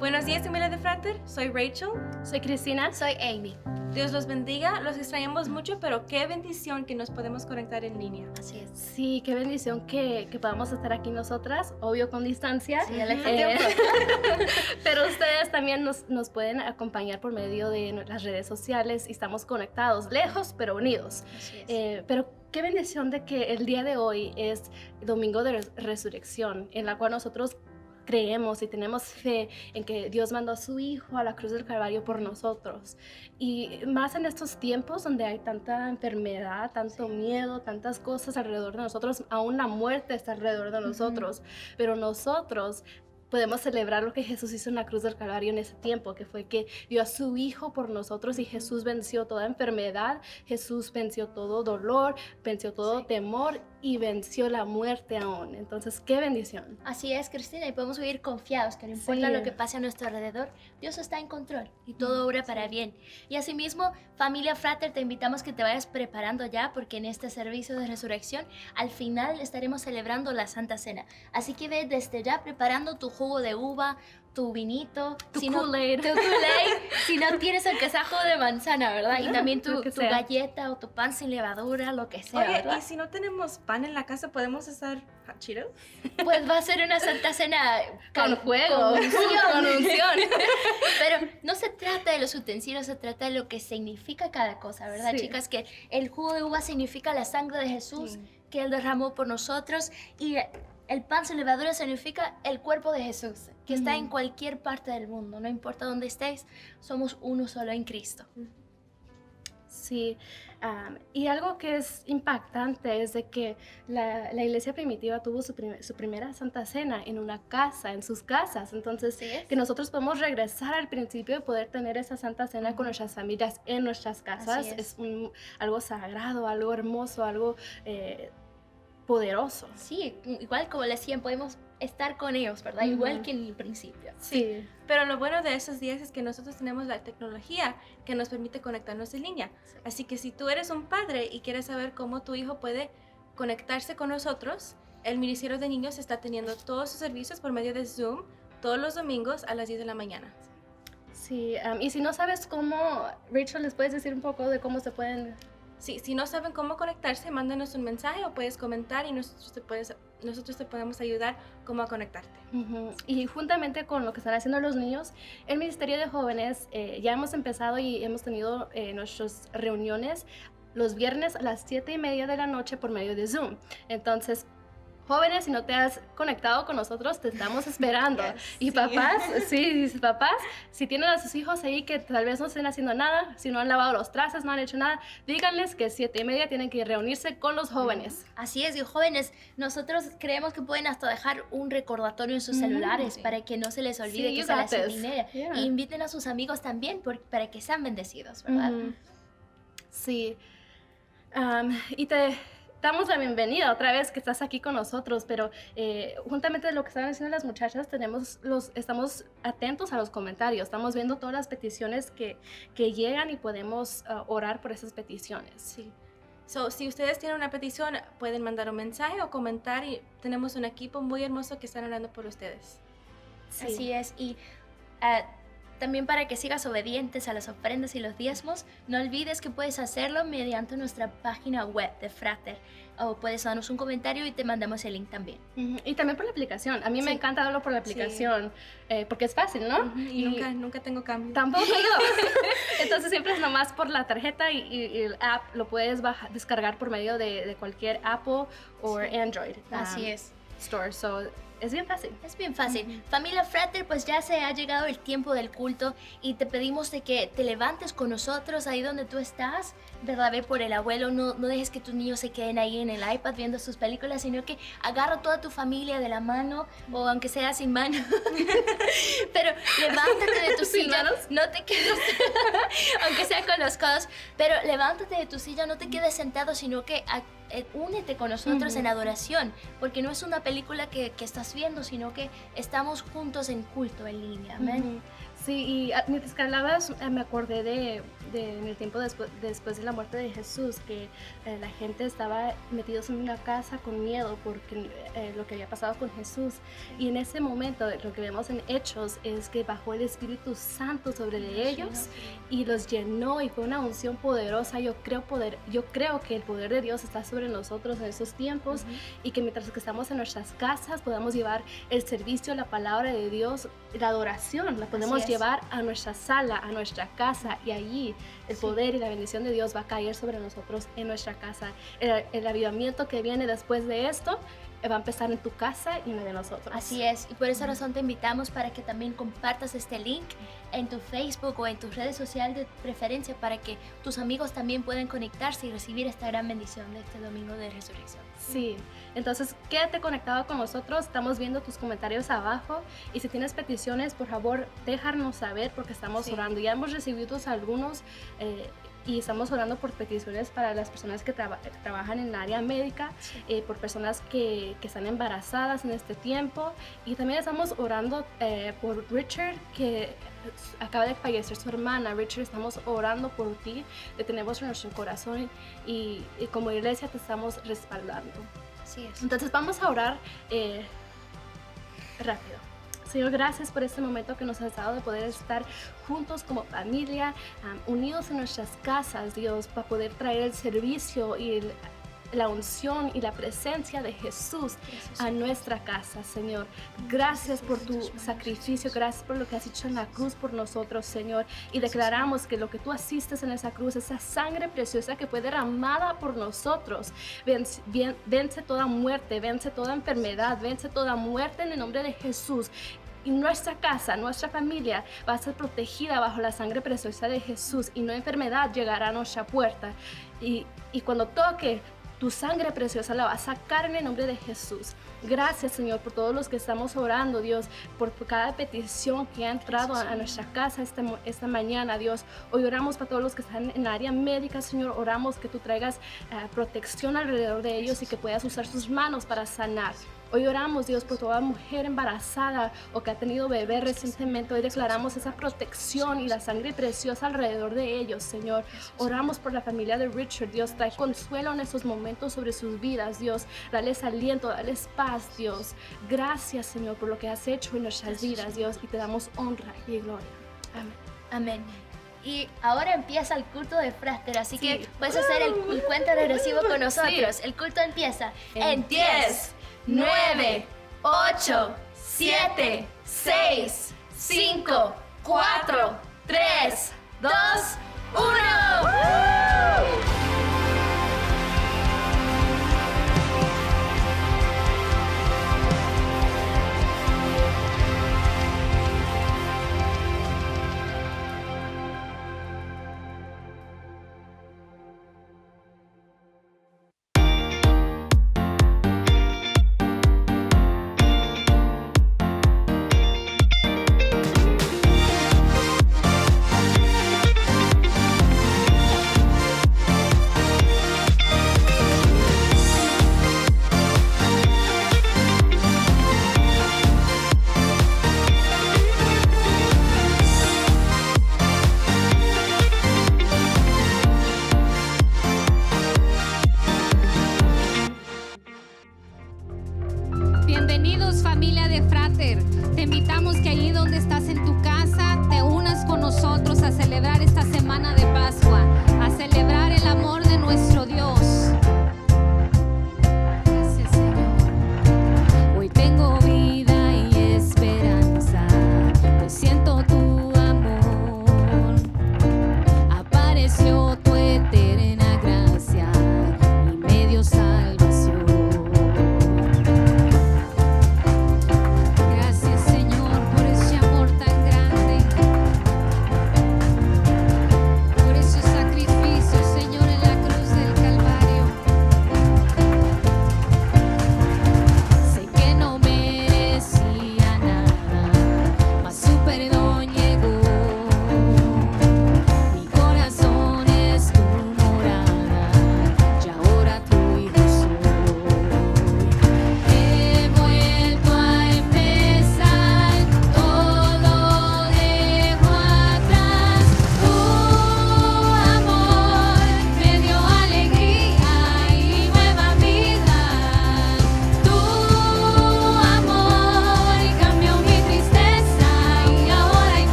Buenos días, familia de Frater. Soy Rachel. Soy Cristina. Soy Amy. Dios los bendiga. Los extrañamos mucho, pero qué bendición que nos podemos conectar en línea. Así es. Sí, qué bendición que podamos estar aquí nosotras, obvio con distancia. Sí, tiempo. Pero ustedes también nos pueden acompañar por medio de las redes sociales y estamos conectados, lejos pero unidos. Así es. Pero qué bendición de que el día de hoy es Domingo de Resurrección, en la cual nosotros creemos y tenemos fe en que Dios mandó a su Hijo a la cruz del Calvario por nosotros. Y más en estos tiempos donde hay tanta enfermedad, tanto miedo, tantas cosas alrededor de nosotros, aún la muerte está alrededor de nosotros, pero nosotros podemos celebrar lo que Jesús hizo en la cruz del Calvario en ese tiempo, que fue que dio a su Hijo por nosotros y Jesús venció toda enfermedad, Jesús venció todo dolor, venció todo temor y venció la muerte aún. Entonces, qué bendición. Así es, Cristina, y podemos vivir confiados que no importa Sí. lo que pase a nuestro alrededor, Dios está en control y todo obra para bien. Y asimismo, familia Frater, te invitamos que te vayas preparando ya, porque en este servicio de resurrección, al final estaremos celebrando la Santa Cena. Así que ve desde ya preparando tu jugo de uva, tu vinito, Tu tu Kool-Aid. Kool-Aid, si no tienes aunque sea jugo de manzana, ¿verdad? Y también Lo tu que sea. galleta o tu pan sin levadura, lo que sea, Oye, ¿verdad? y si no tenemos pan en la casa, ¿podemos usar hot Cheetos? Pues va a ser una Santa Cena Con fuego, con unción. con unción. Pero no se trata de los utensilios, se trata de lo que significa cada cosa, ¿verdad, Sí. chicas? Que el jugo de uva significa la sangre de Jesús, que Él derramó por nosotros, y el pan sin levadura significa el cuerpo de Jesús, que está en cualquier parte del mundo, no importa dónde estés, somos uno solo en Cristo. Sí, y algo que es impactante es de que la iglesia primitiva tuvo su primera Santa Cena en una casa, en sus casas. Entonces, Así es. que nosotros podemos regresar al principio y poder tener esa Santa Cena con nuestras familias en nuestras casas Así es. algo sagrado, algo hermoso, algo poderoso. Sí, igual como le decían, podemos estar con ellos, ¿verdad? Igual que en el principio. Sí. Pero lo bueno de esos días es que nosotros tenemos la tecnología que nos permite conectarnos en línea. Sí. Así que si tú eres un padre y quieres saber cómo tu hijo puede conectarse con nosotros, el Ministerio de Niños está teniendo todos sus servicios por medio de Zoom todos los domingos a las 10 de la mañana. Sí, y si no sabes cómo, Rachel, ¿les puedes decir un poco de cómo se pueden? Sí, si no saben cómo conectarse, mándanos un mensaje o puedes comentar y nosotros te podemos ayudar cómo a conectarte. Ujú. Y juntamente con lo que están haciendo los niños, el Ministerio de Jóvenes ya hemos empezado y hemos tenido nuestras reuniones los viernes a las 7:30 de la noche por medio de Zoom. Entonces, jóvenes, si no te has conectado con nosotros, te estamos esperando. Yes, Y sí. papás, papás, si tienen a sus hijos ahí que tal vez no estén haciendo nada, si no han lavado los trastes, no han hecho nada, díganles que 7:30 tienen que reunirse con los jóvenes. Así es, y jóvenes, nosotros creemos que pueden hasta dejar un recordatorio en sus celulares sí. para que no se les olvide Sí, que you se got les this. dinero. Yeah. Y inviten a sus amigos también para que sean bendecidos, ¿verdad? Ujú. Sí. Y te damos la bienvenida otra vez que estás aquí con nosotros, pero juntamente de lo que estaban diciendo las muchachas, estamos atentos a los comentarios, estamos viendo todas las peticiones que llegan y podemos orar por esas peticiones. Sí. Si ustedes tienen una petición, pueden mandar un mensaje o comentar y tenemos un equipo muy hermoso que están orando por ustedes. Sí. Así es, y también para que sigas obedientes a las ofrendas y los diezmos, no olvides que puedes hacerlo mediante nuestra página web de Frater, o puedes darnos un comentario y te mandamos el link también. Ujú. Y también por la aplicación. A mí me Sí. encanta verlo por la aplicación, porque es fácil, ¿no? Y nunca tengo cambio. Tampoco yo. Entonces siempre es nomás por la tarjeta y el app lo puedes descargar por medio de cualquier Apple o Android Así es. store. So, es bien fácil. Es bien fácil. Familia Frater, pues ya se ha llegado el tiempo del culto y te pedimos de que te levantes con nosotros ahí donde tú estás, ¿verdad? Ve por el abuelo, no dejes que tus niños se queden ahí en el iPad viendo sus películas, sino que agarra a toda tu familia de la mano, o aunque sea sin mano. Pero levántate de tu Sin silla, manos. no te quedes, aunque sea con los codos, pero levántate de tu silla, no te quedes sentado, sino que únete con nosotros en adoración, porque no es una película que estás viendo, sino que estamos juntos en culto en línea. Amén. Ujú. Sí, y mientras que hablabas, me acordé en el tiempo después de la muerte de Jesús, que la gente estaba metidos en una casa con miedo porque lo que había pasado con Jesús. Y en ese momento lo que vemos en Hechos es que bajó el Espíritu Santo sobre ellos y los llenó, y fue una unción poderosa. Yo creo que el poder de Dios está sobre nosotros en esos tiempos, y que mientras que estamos en nuestras casas podamos llevar el servicio, la palabra de Dios, la adoración, la podemos llevar a nuestra sala, a nuestra casa, y allí el poder y la bendición de Dios va a caer sobre nosotros en nuestra casa. El avivamiento que viene después de esto va a empezar en tu casa y no de nosotros. Así es, y por esa razón te invitamos para que también compartas este link en tu Facebook o en tus redes sociales de preferencia, para que tus amigos también puedan conectarse y recibir esta gran bendición de este domingo de resurrección. Sí, entonces quédate conectado con nosotros, estamos viendo tus comentarios abajo, y si tienes peticiones, por favor, déjanos saber, porque estamos orando. Ya hemos recibido algunos y estamos orando por peticiones para las personas que trabajan en el área médica, por personas que están embarazadas en este tiempo, y también estamos orando por Richard, que acaba de fallecer su hermana. Richard, estamos orando por ti, te tenemos en nuestro corazón, y como iglesia te estamos respaldando. Así es. Entonces vamos a orar rápido. Señor, gracias por este momento que nos has dado de poder estar juntos como familia, unidos en nuestras casas, Dios, para poder traer el servicio y la unción y la presencia de Jesús a nuestra casa, Señor. Gracias por tu sacrificio, gracias por lo que has hecho en la cruz por nosotros, Señor. Y declaramos que lo que tú asistes en esa cruz, esa sangre preciosa que fue derramada por nosotros, vence toda muerte, vence toda enfermedad, vence toda muerte en el nombre de Jesús. Y nuestra casa, nuestra familia va a ser protegida bajo la sangre preciosa de Jesús, y no enfermedad llegará a nuestra puerta. Y cuando toque tu sangre preciosa, la va a sacar en el nombre de Jesús. Gracias, Señor, por todos los que estamos orando, Dios, por cada petición que ha entrado a nuestra casa esta mañana, Dios. Hoy oramos para todos los que están en la área médica, Señor. Oramos que tú traigas protección alrededor de ellos y que puedas usar sus manos para sanar. Hoy oramos, Dios, por toda mujer embarazada o que ha tenido bebé recientemente. Hoy declaramos esa protección y la sangre preciosa alrededor de ellos, Señor. Oramos por la familia de Richard, Dios. Trae consuelo en estos momentos sobre sus vidas, Dios. Dales aliento, dales paz, Dios. Gracias, Señor, por lo que has hecho en nuestras vidas, Dios. Y te damos honra y gloria. Amén. Amén. Y ahora empieza el culto de Frater, así que puedes hacer el cuenta regresivo con nosotros. Sí. El culto empieza en 10, 9, 8, 7, 6, 5, 4, 3, 2, 1.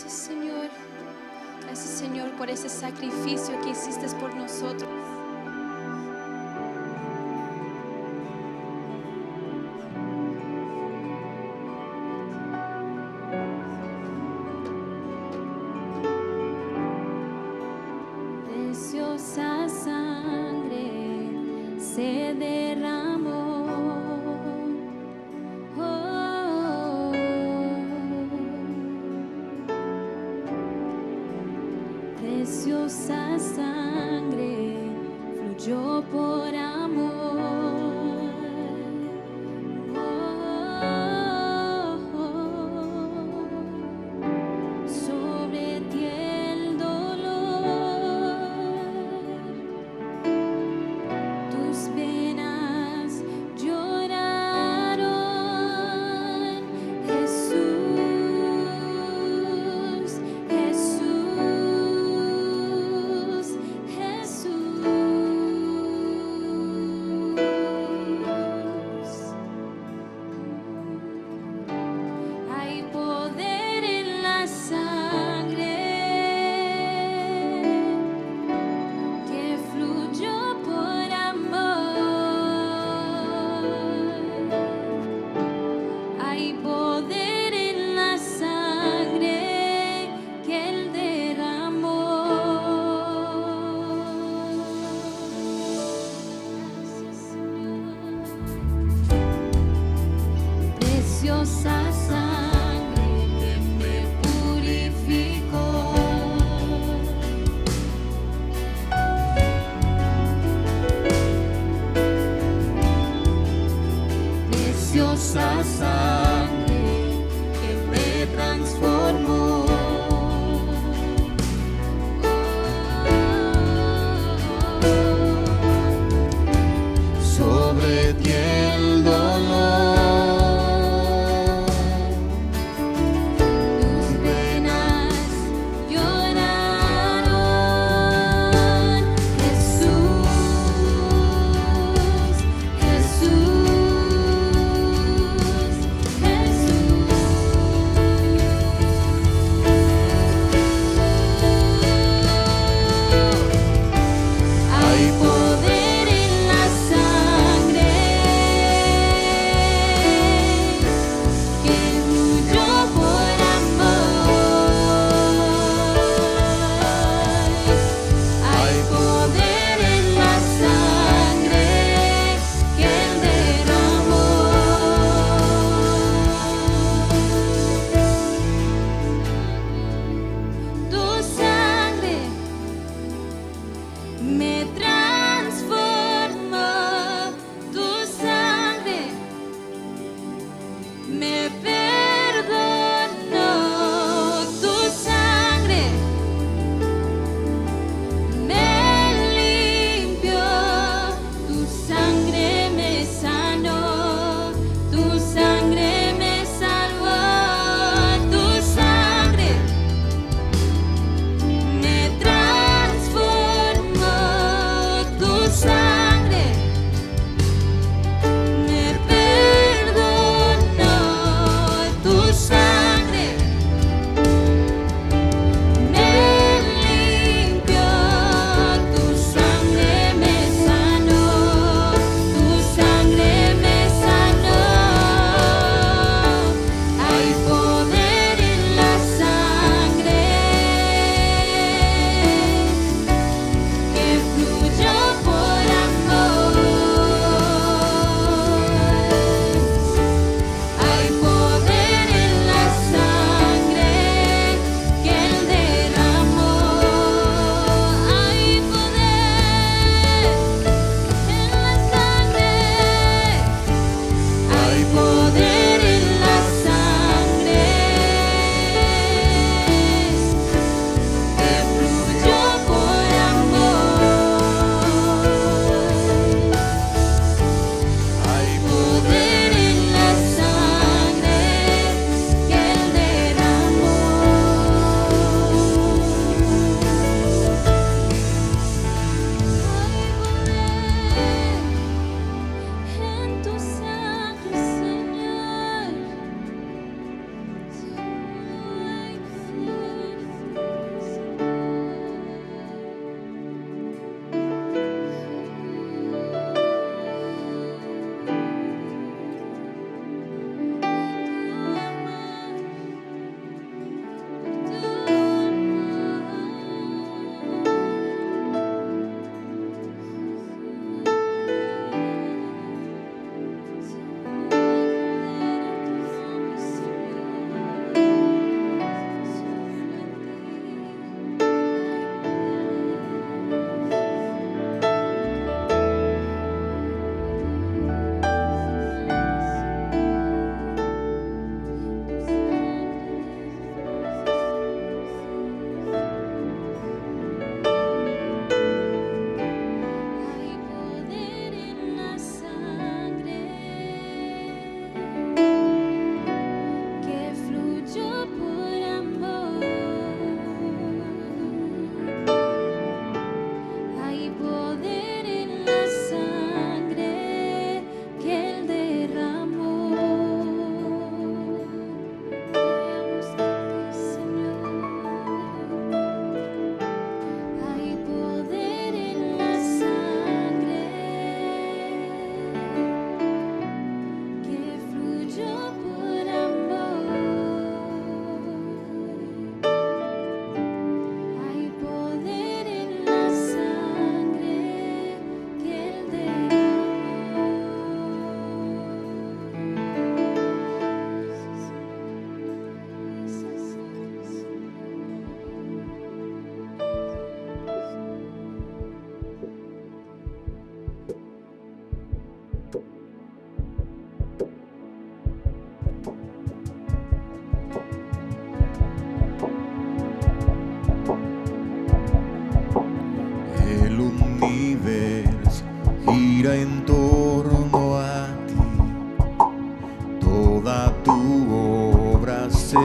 Gracias, Señor. Gracias, Señor, por ese sacrificio que hiciste por nosotros. Preciosa sangre se derramó. Oh, preciosa sangre fluyó por amor. Sobre ti el dolor, tus penas lloraron. Jesús, Jesús, Jesús.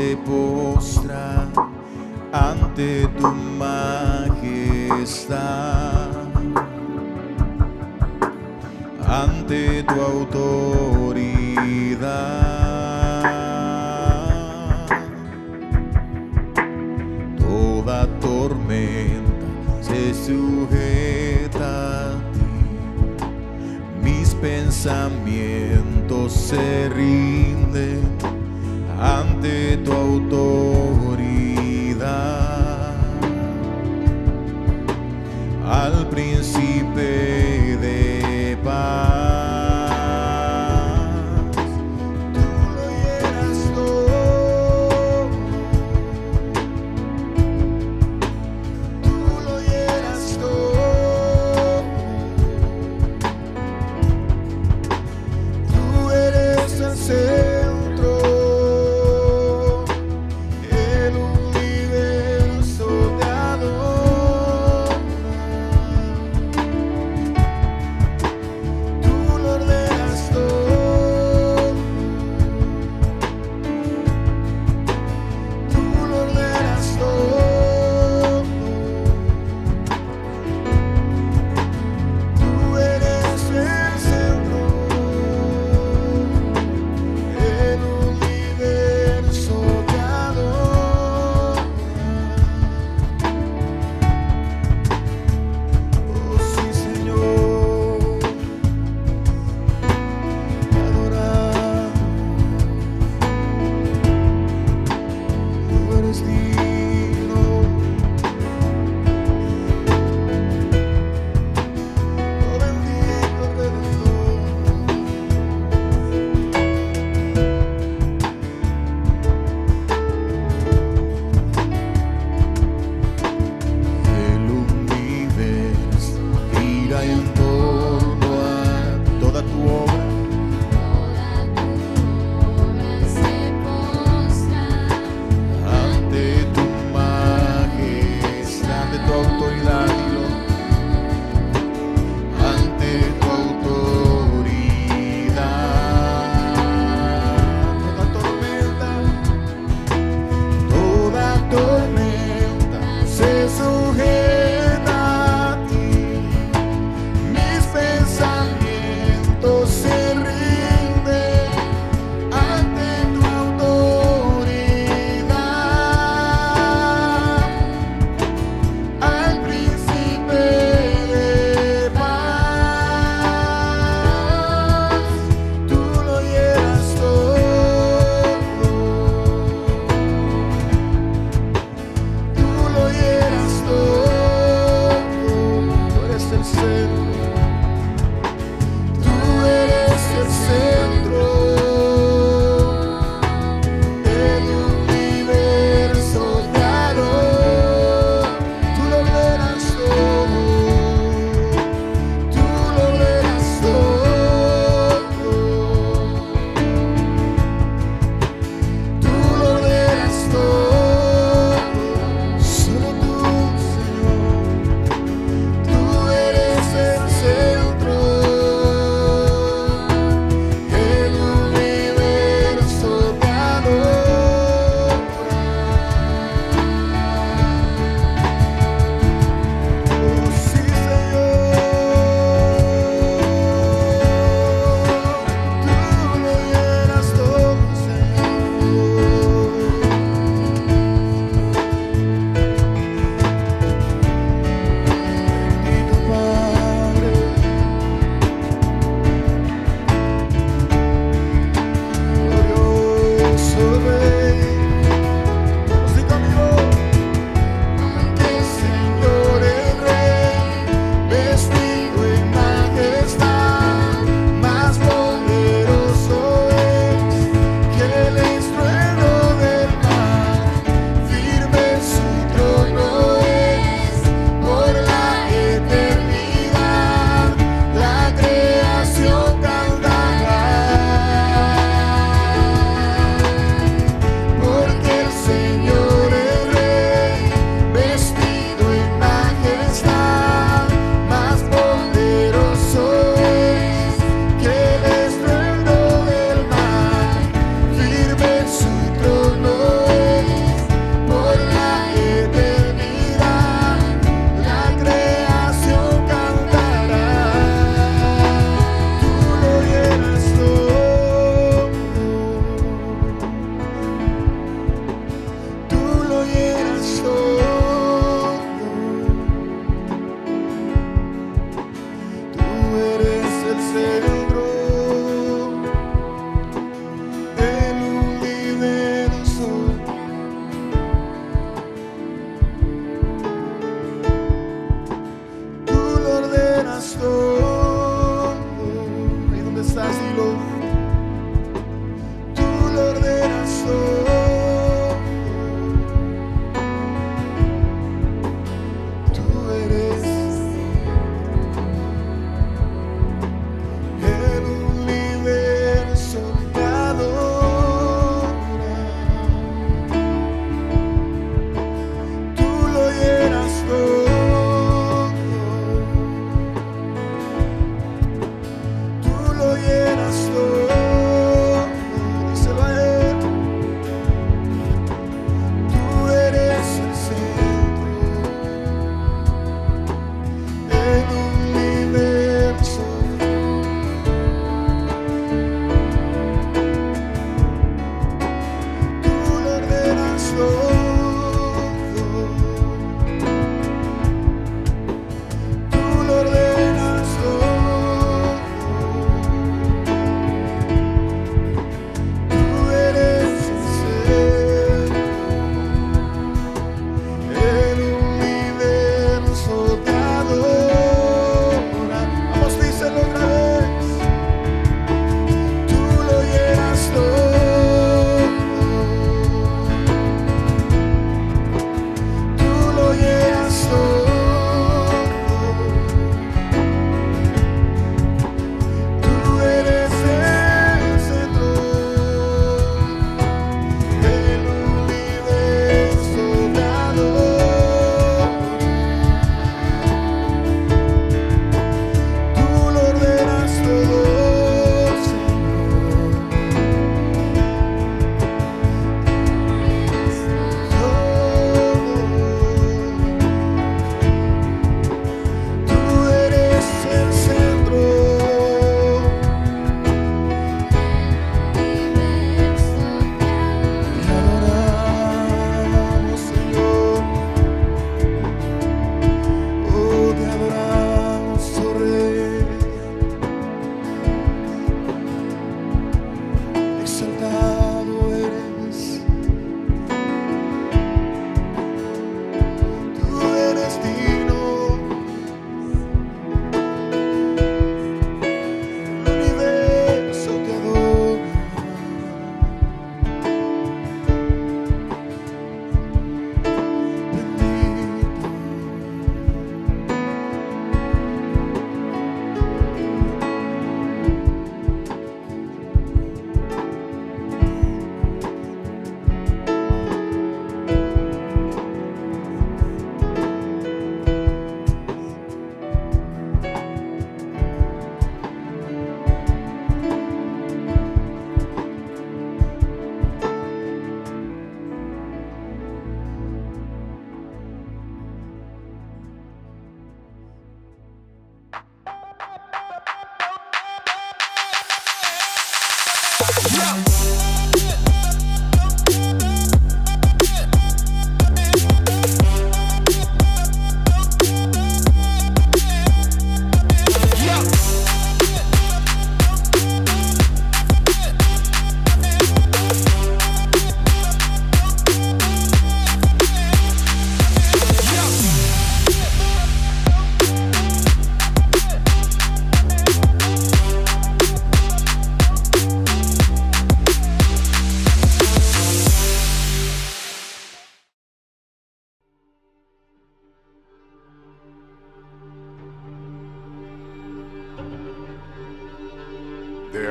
se postra ante tu majestad, ante tu autoridad. Toda tormenta se sujeta a ti, mis pensamientos se rinden ante tu autoridad. Al príncipe de paz, tú lo llenas todo, tú lo llenas todo, tú eres el centro,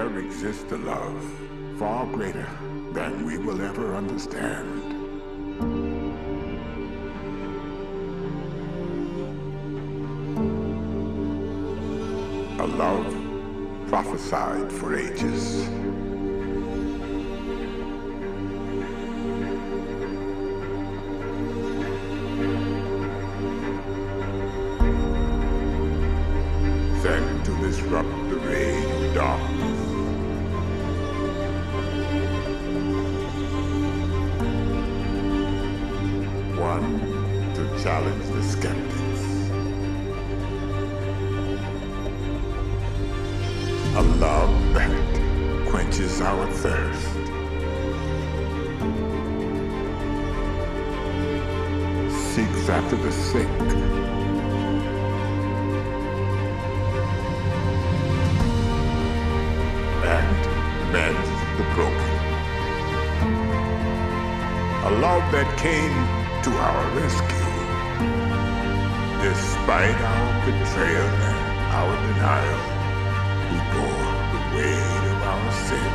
there exists a love far greater than we will ever understand. A love prophesied for ages. Sent to disrupt the reign of darkness. One to challenge the skeptics. A love that quenches our thirst. Seeks after the sick. And mends the broken. A love that came to our rescue. Despite our betrayal and our denial, He bore the weight of our sin.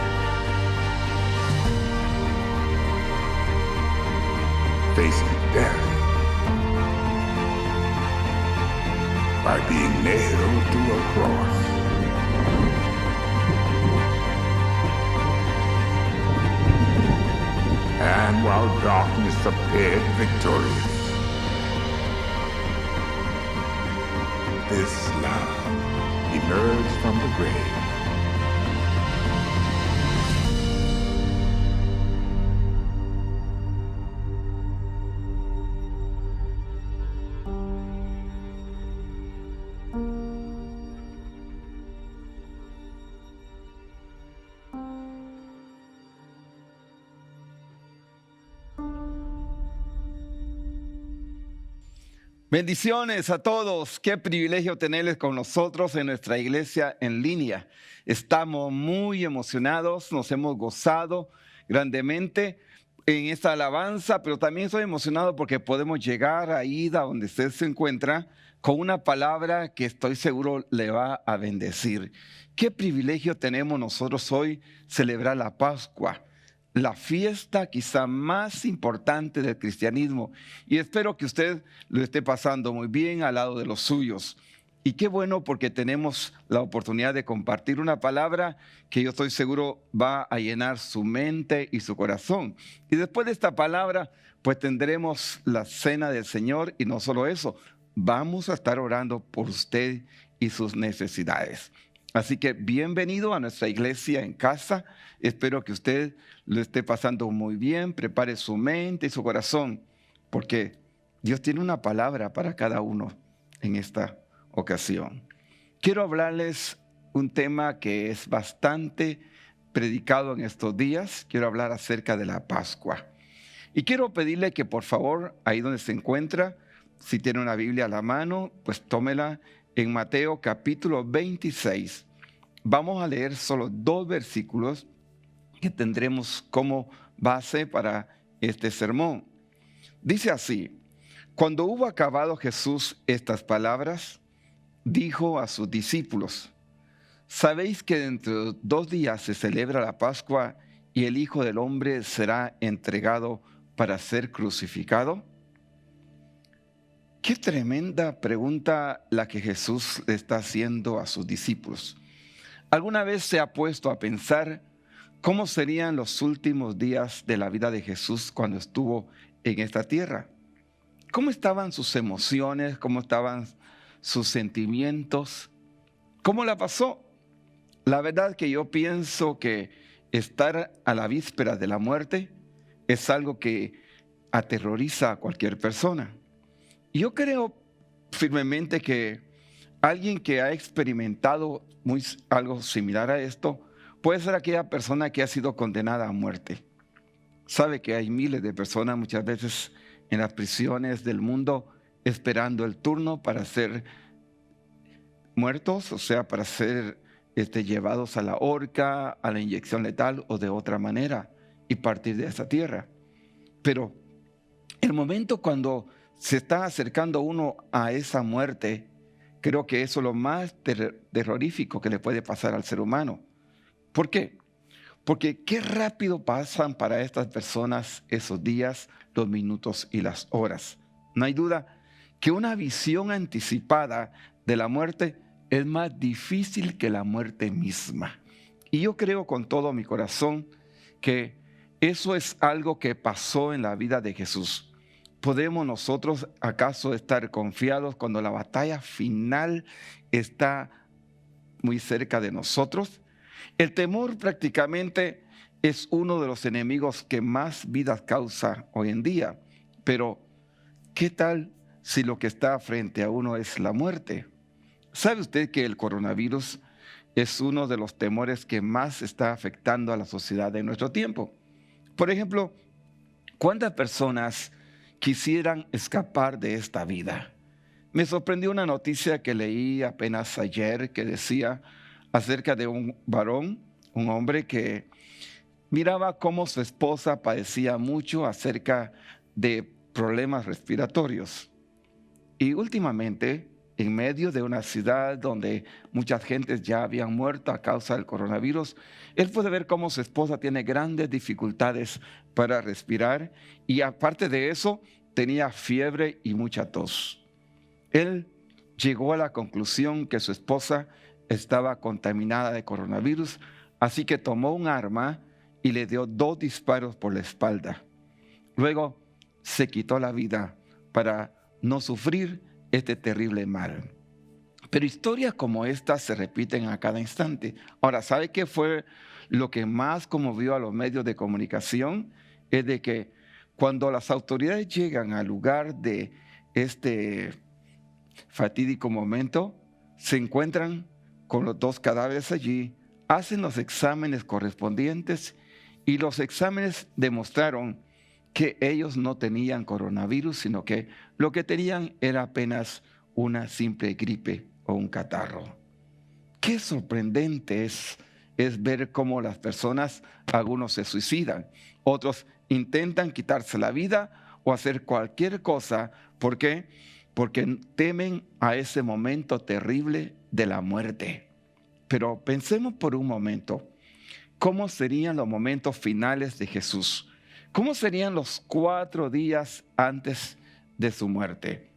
Facing death by being nailed to a cross. And while darkness appeared victorious, this love emerged from the grave. Bendiciones a todos. Qué privilegio tenerles con nosotros en nuestra iglesia en línea. Estamos muy emocionados, nos hemos gozado grandemente en esta alabanza, pero también estoy emocionado porque podemos llegar ahí donde usted se encuentra con una palabra que estoy seguro le va a bendecir. Qué privilegio tenemos nosotros hoy celebrar la Pascua, la fiesta quizá más importante del cristianismo, y espero que usted lo esté pasando muy bien al lado de los suyos. Y qué bueno, porque tenemos la oportunidad de compartir una palabra que yo estoy seguro va a llenar su mente y su corazón. Y después de esta palabra, pues tendremos la cena del Señor, y no solo eso, vamos a estar orando por usted y sus necesidades. Así que bienvenido a nuestra iglesia en casa. Espero que usted lo esté pasando muy bien. Prepare su mente y su corazón, porque Dios tiene una palabra para cada uno en esta ocasión. Quiero hablarles un tema que es bastante predicado en estos días. Quiero hablar acerca de la Pascua. Y quiero pedirle que por favor, ahí donde se encuentra, si tiene una Biblia a la mano, pues tómela en Mateo capítulo 26. Vamos a leer solo 2 versículos que tendremos como base para este sermón. Dice así: cuando hubo acabado Jesús estas palabras, dijo a sus discípulos: ¿sabéis que dentro de 2 días se celebra la Pascua y el Hijo del Hombre será entregado para ser crucificado? Qué tremenda pregunta la que Jesús le está haciendo a sus discípulos. ¿Alguna vez se ha puesto a pensar cómo serían los últimos días de la vida de Jesús cuando estuvo en esta tierra? ¿Cómo estaban sus emociones? ¿Cómo estaban sus sentimientos? ¿Cómo la pasó? La verdad que yo pienso que estar a la víspera de la muerte es algo que aterroriza a cualquier persona. Yo creo firmemente que alguien que ha experimentado algo similar a esto puede ser aquella persona que ha sido condenada a muerte. Sabe que hay miles de personas muchas veces en las prisiones del mundo esperando el turno para ser muertos, o sea, para ser llevados a la horca, a la inyección letal o de otra manera y partir de esa tierra. Pero el momento cuando se está acercando uno a esa muerte, creo que eso es lo más terrorífico que le puede pasar al ser humano. ¿Por qué? Porque qué rápido pasan para estas personas esos días, los minutos y las horas. No hay duda que una visión anticipada de la muerte es más difícil que la muerte misma. Y yo creo con todo mi corazón que eso es algo que pasó en la vida de Jesús. ¿Podemos nosotros acaso estar confiados cuando la batalla final está muy cerca de nosotros? El temor prácticamente es uno de los enemigos que más vidas causa hoy en día. Pero, ¿qué tal si lo que está frente a uno es la muerte? ¿Sabe usted que el coronavirus es uno de los temores que más está afectando a la sociedad de nuestro tiempo? Por ejemplo, ¿cuántas personas quisieran escapar de esta vida? Me sorprendió una noticia que leí apenas ayer que decía acerca de un varón, un hombre que miraba cómo su esposa padecía mucho acerca de problemas respiratorios. Y últimamente, en medio de una ciudad donde muchas gentes ya habían muerto a causa del coronavirus, él puede ver cómo su esposa tiene grandes dificultades para respirar y aparte de eso, tenía fiebre y mucha tos. Él llegó a la conclusión que su esposa estaba contaminada de coronavirus, así que tomó un arma y le dio 2 disparos por la espalda. Luego se quitó la vida para no sufrir este terrible mal. Pero historias como estas se repiten a cada instante. Ahora, ¿sabe qué fue lo que más conmovió a los medios de comunicación? Es de que cuando las autoridades llegan al lugar de este fatídico momento, se encuentran con los 2 cadáveres allí, hacen los exámenes correspondientes y los exámenes demostraron que ellos no tenían coronavirus, sino que lo que tenían era apenas una simple gripe o un catarro. Qué sorprendente es ver cómo las personas, algunos se suicidan, otros intentan quitarse la vida o hacer cualquier cosa. ¿Por qué? Porque temen a ese momento terrible de la muerte. Pero pensemos por un momento, ¿cómo serían los momentos finales de Jesús? ¿Cómo serían los 4 días antes de su muerte?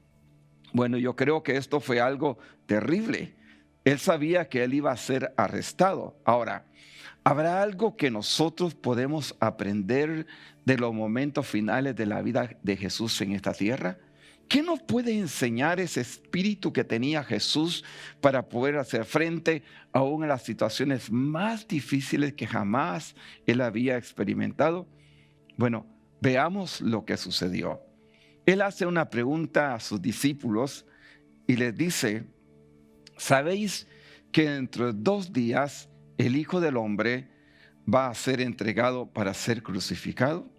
Bueno, yo creo que esto fue algo terrible. Él sabía que él iba a ser arrestado. Ahora, ¿habrá algo que nosotros podemos aprender de los momentos finales de la vida de Jesús en esta tierra? ¿Qué nos puede enseñar ese espíritu que tenía Jesús para poder hacer frente aún a las situaciones más difíciles que jamás él había experimentado? Bueno, veamos lo que sucedió. Él hace una pregunta a sus discípulos y les dice: ¿sabéis que dentro de 2 días el Hijo del Hombre va a ser entregado para ser crucificado?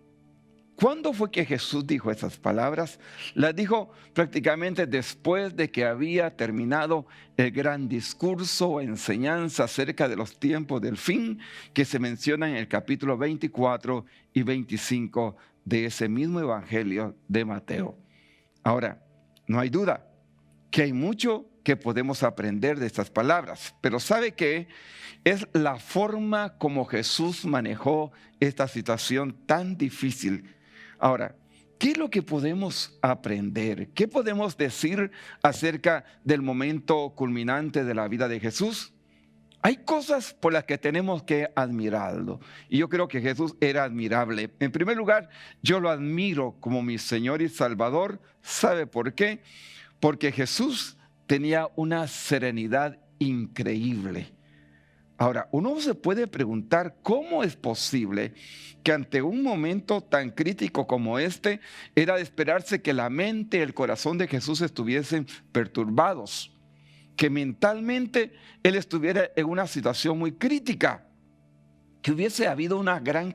¿Cuándo fue que Jesús dijo esas palabras? Las dijo prácticamente después de que había terminado el gran discurso o enseñanza acerca de los tiempos del fin que se menciona en el capítulo 24 y 25 de ese mismo evangelio de Mateo. Ahora, no hay duda que hay mucho que podemos aprender de estas palabras, pero ¿sabe qué? Es la forma como Jesús manejó esta situación tan difícil. Ahora, ¿qué es lo que podemos aprender? ¿Qué podemos decir acerca del momento culminante de la vida de Jesús? Hay cosas por las que tenemos que admirarlo. Y yo creo que Jesús era admirable. En primer lugar, yo lo admiro como mi Señor y Salvador. ¿Sabe por qué? Porque Jesús tenía una serenidad increíble. Ahora, uno se puede preguntar cómo es posible que ante un momento tan crítico como este, era de esperarse que la mente y el corazón de Jesús estuviesen perturbados, que mentalmente él estuviera en una situación muy crítica, que hubiese habido una gran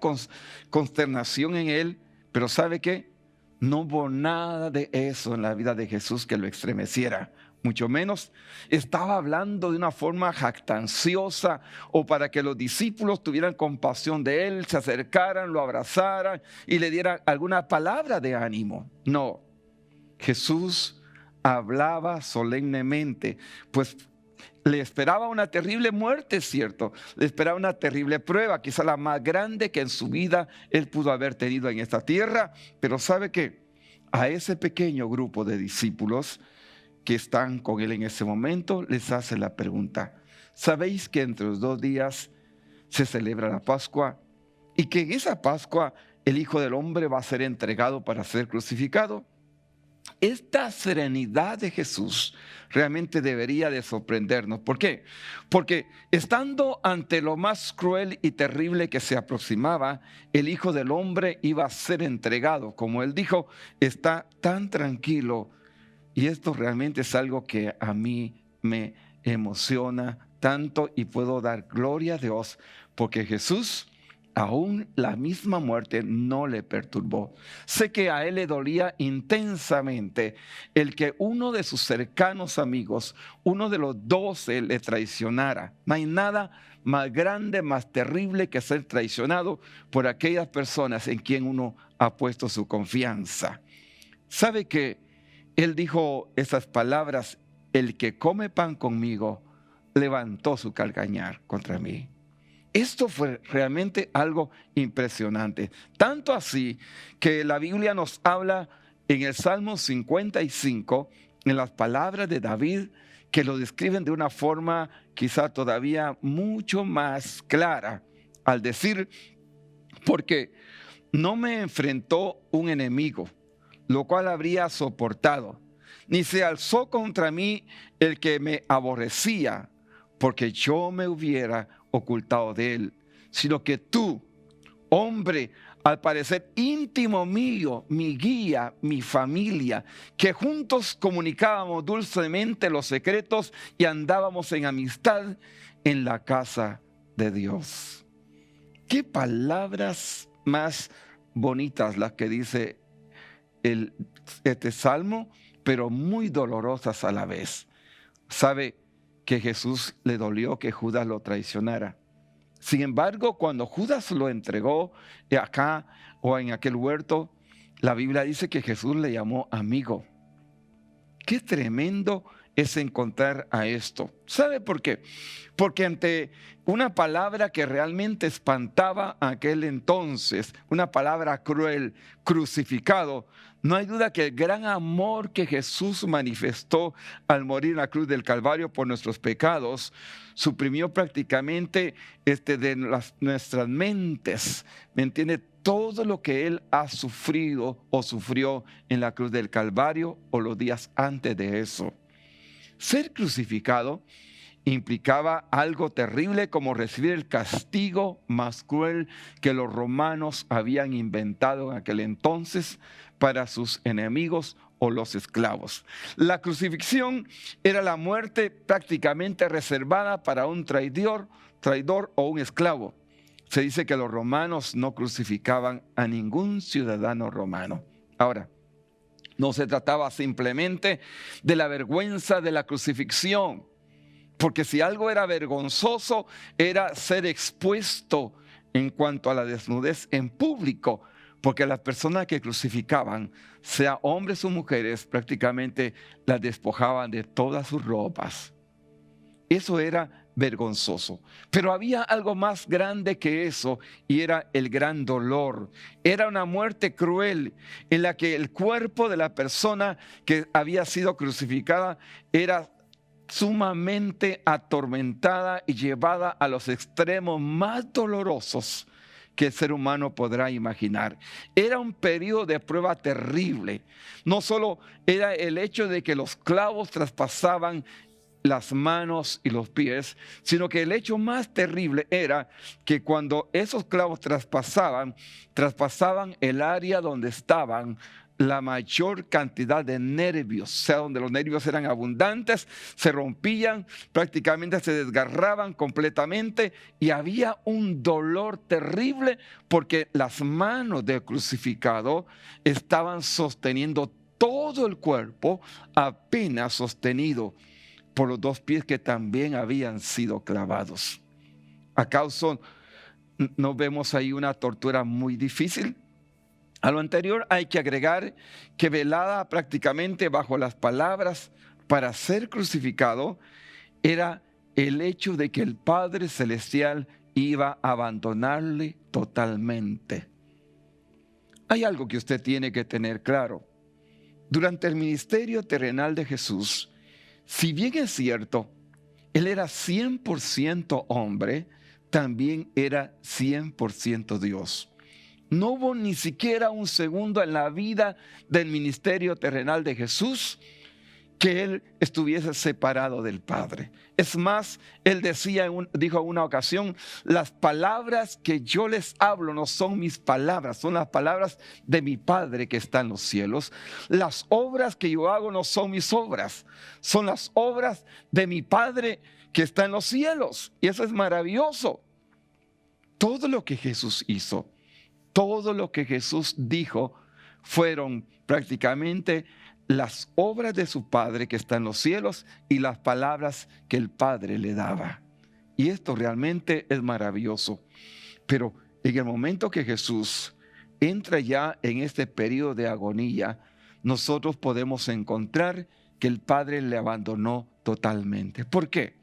consternación en él, pero ¿sabe qué? No hubo nada de eso en la vida de Jesús que lo estremeciera. Mucho menos estaba hablando de una forma jactanciosa o para que los discípulos tuvieran compasión de él, se acercaran, lo abrazaran y le dieran alguna palabra de ánimo. No, Jesús hablaba solemnemente, pues le esperaba una terrible muerte, es cierto. Le esperaba una terrible prueba, quizá la más grande que en su vida él pudo haber tenido en esta tierra. Pero ¿sabe qué? A ese pequeño grupo de discípulos que están con él en ese momento, les hace la pregunta: ¿sabéis que entre los 2 días se celebra la Pascua? Y que en esa Pascua el Hijo del Hombre va a ser entregado para ser crucificado. Esta serenidad de Jesús realmente debería de sorprendernos. ¿Por qué? Porque estando ante lo más cruel y terrible que se aproximaba, el Hijo del Hombre iba a ser entregado. Como él dijo, está tan tranquilo. Y esto realmente es algo que a mí me emociona tanto y puedo dar gloria a Dios, porque Jesús, aún la misma muerte no le perturbó. Sé que a él le dolía intensamente el que uno de sus cercanos amigos, uno de los 12, le traicionara. No hay nada más grande, más terrible que ser traicionado por aquellas personas en quien uno ha puesto su confianza. ¿Sabe que él dijo esas palabras? El que come pan conmigo levantó su calcañar contra mí. Esto fue realmente algo impresionante. Tanto así que la Biblia nos habla en el Salmo 55, en las palabras de David, que lo describen de una forma quizá todavía mucho más clara, al decir: porque no me enfrentó un enemigo, lo cual habría soportado, ni se alzó contra mí el que me aborrecía, porque yo me hubiera ocultado de él, sino que tú, hombre, al parecer íntimo mío, mi guía, mi familia, que juntos comunicábamos dulcemente los secretos y andábamos en amistad en la casa de Dios. Qué palabras más bonitas las que dice este salmo, pero muy dolorosas a la vez. ¿Sabe que Jesús le dolió que Judas lo traicionara? Sin embargo, cuando Judas lo entregó acá o en aquel huerto, la Biblia dice que Jesús le llamó amigo. Qué tremendo es encontrar a esto. ¿Sabe por qué? Porque ante una palabra que realmente espantaba a aquel entonces, una palabra cruel, crucificado, no hay duda que el gran amor que Jesús manifestó al morir en la cruz del Calvario por nuestros pecados suprimió prácticamente de nuestras mentes, ¿me entiende? Todo lo que Él ha sufrido o sufrió en la cruz del Calvario o los días antes de eso. Ser crucificado implicaba algo terrible como recibir el castigo más cruel que los romanos habían inventado en aquel entonces para sus enemigos o los esclavos. La crucifixión era la muerte prácticamente reservada para un traidor o un esclavo. Se dice que los romanos no crucificaban a ningún ciudadano romano. Ahora, no se trataba simplemente de la vergüenza de la crucifixión, porque si algo era vergonzoso era ser expuesto en cuanto a la desnudez en público, porque las personas que crucificaban, sea hombres o mujeres, prácticamente las despojaban de todas sus ropas. Eso era vergonzoso. Pero había algo más grande que eso, y era el gran dolor. Era una muerte cruel en la que el cuerpo de la persona que había sido crucificada era sumamente atormentada y llevada a los extremos más dolorosos que el ser humano podrá imaginar. Era un periodo de prueba terrible. No solo era el hecho de que los clavos traspasaban las manos y los pies, sino que el hecho más terrible era que cuando esos clavos traspasaban el área donde estaban la mayor cantidad de nervios, o sea, donde los nervios eran abundantes, se rompían, prácticamente se desgarraban completamente y había un dolor terrible porque las manos del crucificado estaban sosteniendo todo el cuerpo, apenas sostenido por los 2 pies que también habían sido clavados. ¿Acaso no vemos ahí una tortura muy difícil? A lo anterior hay que agregar que velada prácticamente bajo las palabras para ser crucificado, era el hecho de que el Padre Celestial iba a abandonarle totalmente. Hay algo que usted tiene que tener claro. Durante el ministerio terrenal de Jesús, si bien es cierto, Él era 100% hombre, también era 100% Dios. No hubo ni siquiera un segundo en la vida del ministerio terrenal de Jesús que Él estuviese separado del Padre. Es más, Él dijo en una ocasión, las palabras que yo les hablo no son mis palabras, son las palabras de mi Padre que está en los cielos. Las obras que yo hago no son mis obras, son las obras de mi Padre que está en los cielos. Y eso es maravilloso. Todo lo que Jesús hizo, todo lo que Jesús dijo, fueron prácticamente las obras de su Padre que está en los cielos y las palabras que el Padre le daba. Y esto realmente es maravilloso. Pero en el momento que Jesús entra ya en este periodo de agonía, nosotros podemos encontrar que el Padre le abandonó totalmente. ¿Por qué?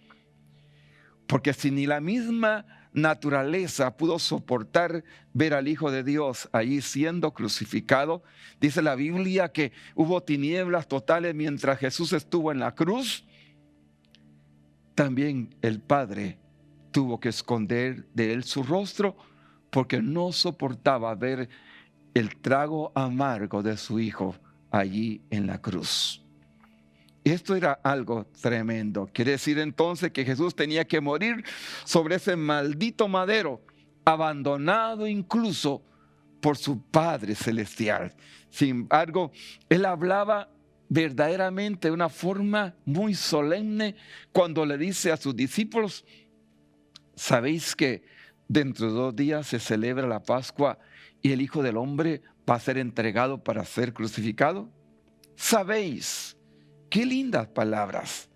Porque si ni la misma naturaleza pudo soportar ver al Hijo de Dios allí siendo crucificado, dice la Biblia que hubo tinieblas totales mientras Jesús estuvo en la cruz. También el Padre tuvo que esconder de él su rostro porque no soportaba ver el trago amargo de su Hijo allí en la cruz. Esto era algo tremendo. Quiere decir entonces que Jesús tenía que morir sobre ese maldito madero, abandonado incluso por su Padre Celestial. Sin embargo, Él hablaba verdaderamente de una forma muy solemne cuando le dice a sus discípulos, ¿sabéis que dentro de 2 días se celebra la Pascua y el Hijo del Hombre va a ser entregado para ser crucificado? ¿Sabéis? Qué lindas palabras,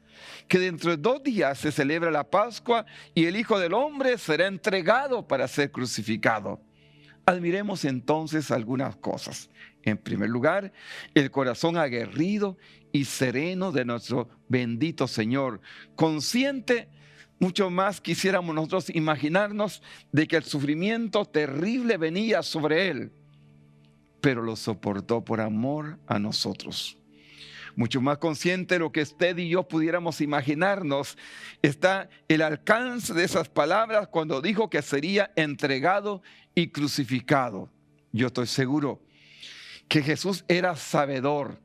que dentro de 2 días se celebra la Pascua y el Hijo del Hombre será entregado para ser crucificado. Admiremos entonces algunas cosas. En primer lugar, el corazón aguerrido y sereno de nuestro bendito Señor, consciente, mucho más quisiéramos nosotros imaginarnos de que el sufrimiento terrible venía sobre Él, pero lo soportó por amor a nosotros. Mucho más consciente de lo que usted y yo pudiéramos imaginarnos, está el alcance de esas palabras cuando dijo que sería entregado y crucificado. Yo estoy seguro que Jesús era sabedor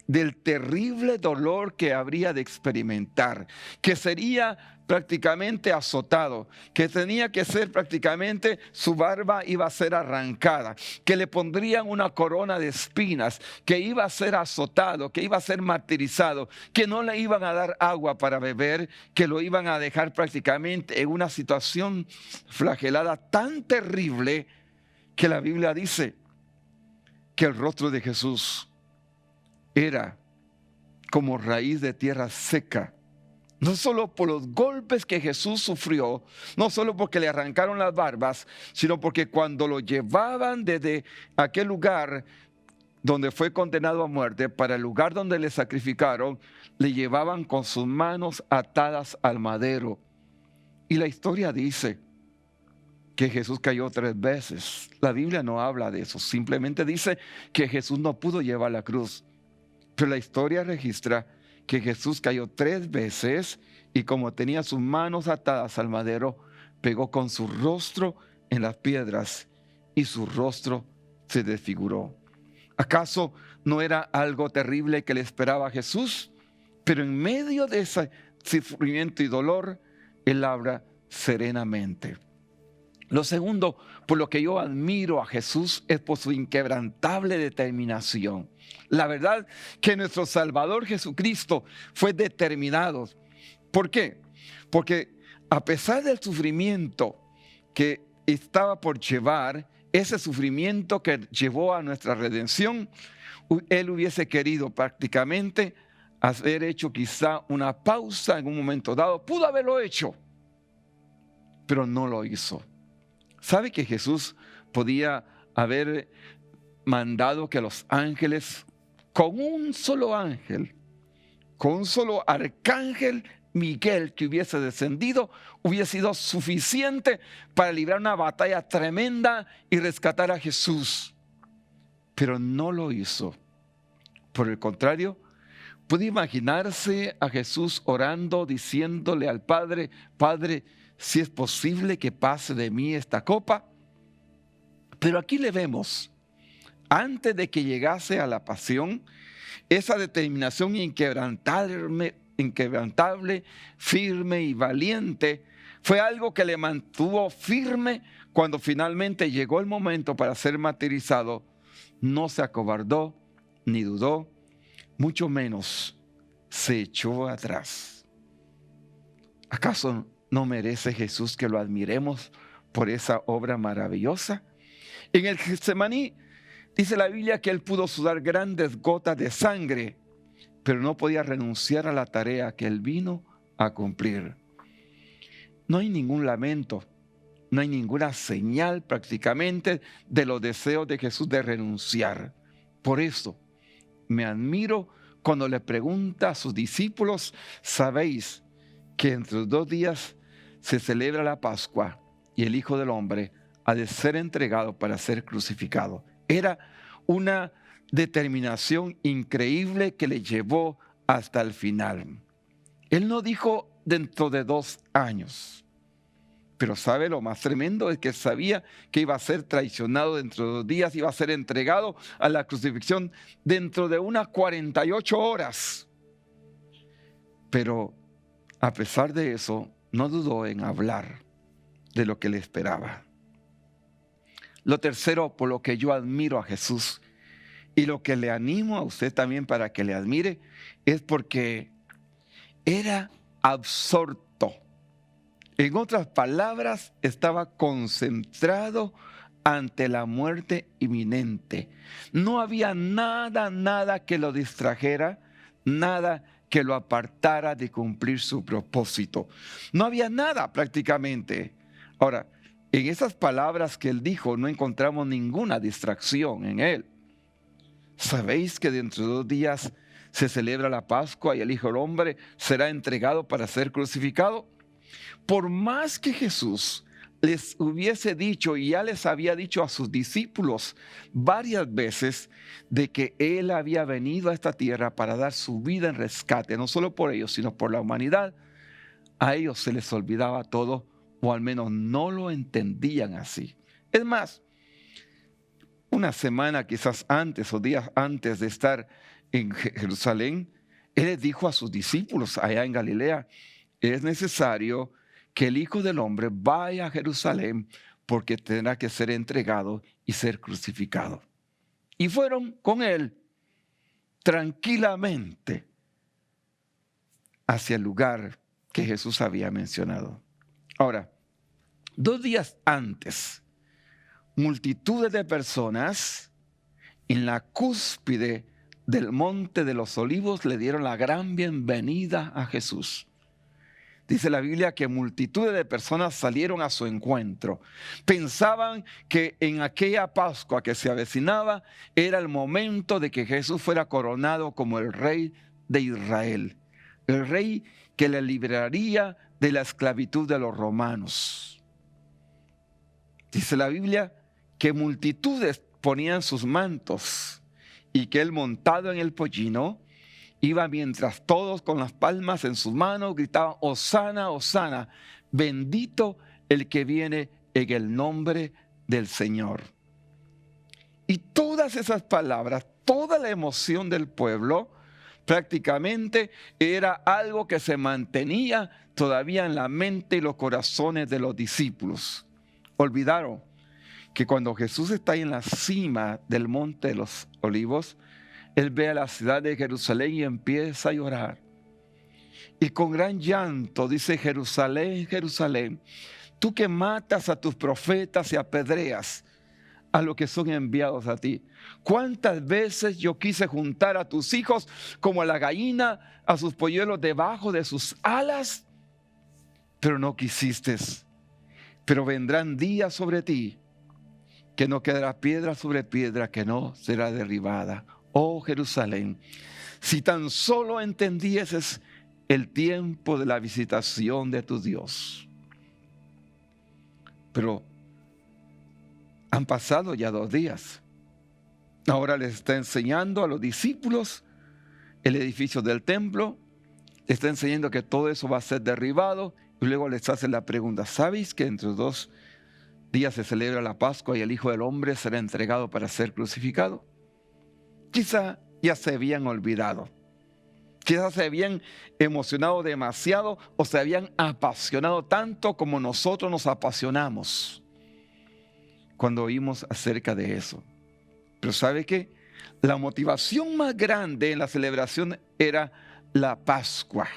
del terrible dolor que habría de experimentar, que sería prácticamente azotado, que tenía que ser prácticamente, su barba iba a ser arrancada, que le pondrían una corona de espinas, que iba a ser azotado, que iba a ser martirizado, que no le iban a dar agua para beber, que lo iban a dejar prácticamente en una situación flagelada tan terrible que la Biblia dice que el rostro de Jesús era como raíz de tierra seca. No solo por los golpes que Jesús sufrió, no solo porque le arrancaron las barbas, sino porque cuando lo llevaban desde aquel lugar donde fue condenado a muerte para el lugar donde le sacrificaron, le llevaban con sus manos atadas al madero. Y la historia dice que Jesús cayó 3 veces. La Biblia no habla de eso, simplemente dice que Jesús no pudo llevar la cruz. Pero la historia registra que Jesús cayó 3 veces y como tenía sus manos atadas al madero, pegó con su rostro en las piedras y su rostro se desfiguró. ¿Acaso no era algo terrible que le esperaba a Jesús? Pero en medio de ese sufrimiento y dolor, Él habla serenamente. Lo segundo, por lo que yo admiro a Jesús, es por su inquebrantable determinación. La verdad que nuestro Salvador Jesucristo fue determinado. ¿Por qué? Porque a pesar del sufrimiento que estaba por llevar, ese sufrimiento que llevó a nuestra redención, Él hubiese querido prácticamente haber hecho quizá una pausa en un momento dado. Pudo haberlo hecho, pero no lo hizo. ¿Sabe que Jesús podía haber mandado que los ángeles, con un solo ángel, con un solo arcángel, Miguel que hubiese descendido hubiese sido suficiente para librar una batalla tremenda y rescatar a Jesús. Pero no lo hizo. Por el contrario, puede imaginarse a Jesús orando, diciéndole al Padre: Padre, si es posible que pase de mí esta copa. Pero aquí le vemos, antes de que llegase a la pasión, esa determinación inquebrantable, firme y valiente, fue algo que le mantuvo firme cuando finalmente llegó el momento para ser martirizado. No se acobardó ni dudó, mucho menos se echó atrás. ¿Acaso no merece Jesús que lo admiremos por esa obra maravillosa? En el Getsemaní dice la Biblia que él pudo sudar grandes gotas de sangre, pero no podía renunciar a la tarea que él vino a cumplir. No hay ningún lamento, no hay ninguna señal prácticamente de los deseos de Jesús de renunciar. Por eso me admiro cuando le pregunta a sus discípulos: ¿sabéis que entre 2 días se celebra la Pascua y el Hijo del Hombre ha de ser entregado para ser crucificado? Era una determinación increíble que le llevó hasta el final. Él no dijo dentro de 2 años. Pero sabe, lo más tremendo es que sabía que iba a ser traicionado dentro de 2 días, iba a ser entregado a la crucifixión dentro de unas 48 horas. Pero a pesar de eso, no dudó en hablar de lo que le esperaba. Lo tercero por lo que yo admiro a Jesús y lo que le animo a usted también para que le admire es porque era absorto. En otras palabras, estaba concentrado ante la muerte inminente. No había nada que lo distrajera, nada que lo apartara de cumplir su propósito. No había nada prácticamente. Ahora, en esas palabras que él dijo no encontramos ninguna distracción en él. ¿Sabéis que dentro de 2 días se celebra la Pascua y el Hijo del Hombre será entregado para ser crucificado? Por más que Jesús les hubiese dicho, y ya les había dicho a sus discípulos varias veces, de que Él había venido a esta tierra para dar su vida en rescate, no solo por ellos, sino por la humanidad, a ellos se les olvidaba todo, o al menos no lo entendían así. Es más, una semana quizás antes o días antes de estar en Jerusalén, Él les dijo a sus discípulos allá en Galilea: es necesario que el Hijo del Hombre vaya a Jerusalén porque tendrá que ser entregado y ser crucificado. Y fueron con Él tranquilamente hacia el lugar que Jesús había mencionado. Ahora, 2 días antes, multitudes de personas en la cúspide del Monte de los Olivos le dieron la gran bienvenida a Jesús. Dice la Biblia que multitudes de personas salieron a su encuentro. Pensaban que en aquella Pascua que se avecinaba era el momento de que Jesús fuera coronado como el Rey de Israel. El Rey que le libraría de la esclavitud de los romanos. Dice la Biblia que multitudes ponían sus mantos y que él, montado en el pollino, iba mientras todos con las palmas en sus manos gritaban: Hosana, Hosana, bendito el que viene en el nombre del Señor. Y todas esas palabras, toda la emoción del pueblo, prácticamente era algo que se mantenía todavía en la mente y los corazones de los discípulos. Olvidaron que cuando Jesús está ahí en la cima del Monte de los Olivos, Él ve a la ciudad de Jerusalén y empieza a llorar. Y con gran llanto dice: Jerusalén, Jerusalén, tú que matas a tus profetas y apedreas a los que son enviados a ti. ¿Cuántas veces yo quise juntar a tus hijos como a la gallina a sus polluelos debajo de sus alas? Pero no quisiste. Pero vendrán días sobre ti que no quedará piedra sobre piedra que no será derribada. Oh Jerusalén, si tan solo entendieses el tiempo de la visitación de tu Dios. Pero han pasado ya 2 días. Ahora les está enseñando a los discípulos el edificio del templo. Les está enseñando que todo eso va a ser derribado. Y luego les hace la pregunta: ¿sabéis que entre 2 días se celebra la Pascua y el Hijo del Hombre será entregado para ser crucificado? Quizá ya se habían olvidado. Quizás se habían emocionado demasiado o se habían apasionado tanto como nosotros nos apasionamos cuando oímos acerca de eso. Pero ¿sabe qué? La motivación más grande en la celebración era la Pascua.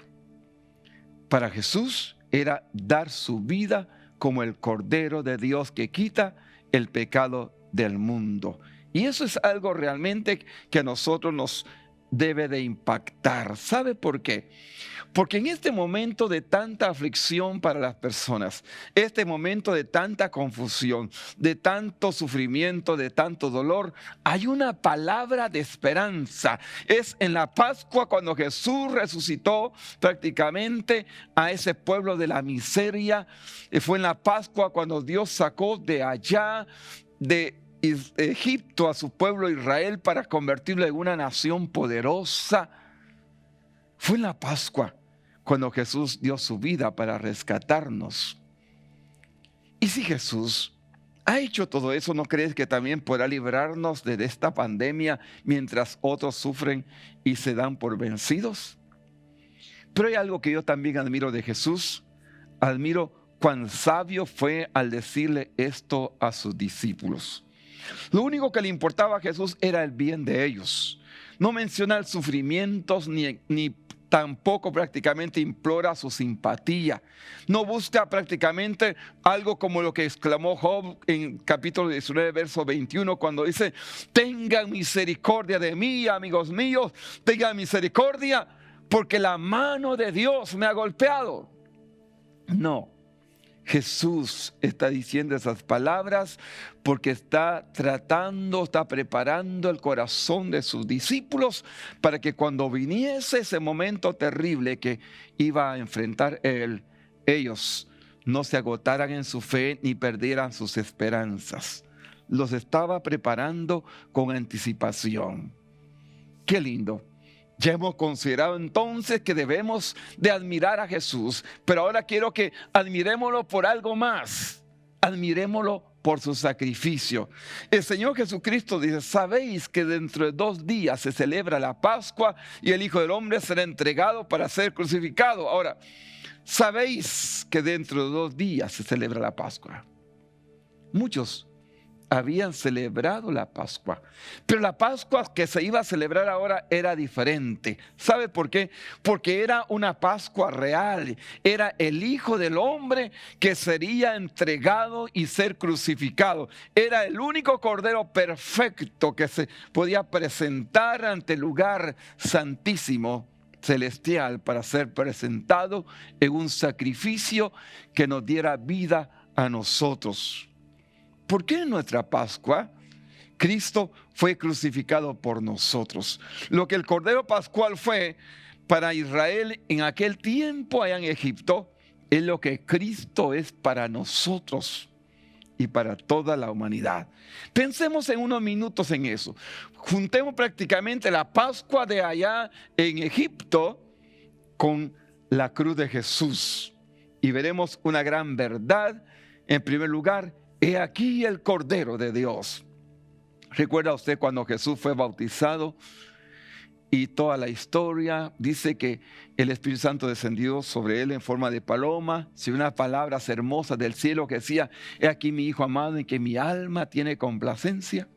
Para Jesús era dar su vida como el Cordero de Dios que quita el pecado del mundo. Y eso es algo realmente que a nosotros nos debe de impactar. ¿Sabe por qué? Porque en este momento de tanta aflicción para las personas, este momento de tanta confusión, de tanto sufrimiento, de tanto dolor, hay una palabra de esperanza. Es en la Pascua cuando Jesús resucitó prácticamente a ese pueblo de la miseria. Fue en la Pascua cuando Dios sacó de allá, de Egipto, a su pueblo Israel para convertirlo en una nación poderosa. Fue en la Pascua cuando Jesús dio su vida para rescatarnos. Y si Jesús ha hecho todo eso, ¿no crees que también podrá librarnos de esta pandemia mientras otros sufren y se dan por vencidos? Pero hay algo que yo también admiro de Jesús. Admiro cuán sabio fue al decirle esto a sus discípulos. Lo único que le importaba a Jesús era el bien de ellos. No menciona sufrimientos ni tampoco prácticamente implora su simpatía. No busca prácticamente algo como lo que exclamó Job en capítulo 19, verso 21, cuando dice: tengan misericordia de mí, amigos míos, tengan misericordia, porque la mano de Dios me ha golpeado. No. Jesús está diciendo esas palabras porque está preparando el corazón de sus discípulos para que cuando viniese ese momento terrible que iba a enfrentar él, ellos no se agotaran en su fe ni perdieran sus esperanzas. Los estaba preparando con anticipación. ¡Qué lindo! Ya hemos considerado entonces que debemos de admirar a Jesús, pero ahora quiero que admirémoslo por algo más. Admirémoslo por su sacrificio. El Señor Jesucristo dice: sabéis que dentro de 2 días se celebra la Pascua y el Hijo del Hombre será entregado para ser crucificado. Ahora, sabéis que dentro de 2 días se celebra la Pascua. Muchos habían celebrado la Pascua, pero la Pascua que se iba a celebrar ahora era diferente. ¿Sabe por qué? Porque era una Pascua real. Era el Hijo del Hombre que sería entregado y ser crucificado. Era el único Cordero perfecto que se podía presentar ante el lugar santísimo celestial para ser presentado en un sacrificio que nos diera vida a nosotros. ¿Por qué en nuestra Pascua Cristo fue crucificado por nosotros? Lo que el Cordero Pascual fue para Israel en aquel tiempo allá en Egipto, es lo que Cristo es para nosotros y para toda la humanidad. Pensemos en unos minutos en eso. Juntemos prácticamente la Pascua de allá en Egipto con la cruz de Jesús y veremos una gran verdad. En primer lugar, he aquí el Cordero de Dios. ¿Recuerda usted cuando Jesús fue bautizado? Y toda la historia dice que el Espíritu Santo descendió sobre él en forma de paloma. Si unas palabras hermosas del cielo que decía: he aquí mi Hijo amado en que mi alma tiene complacencia.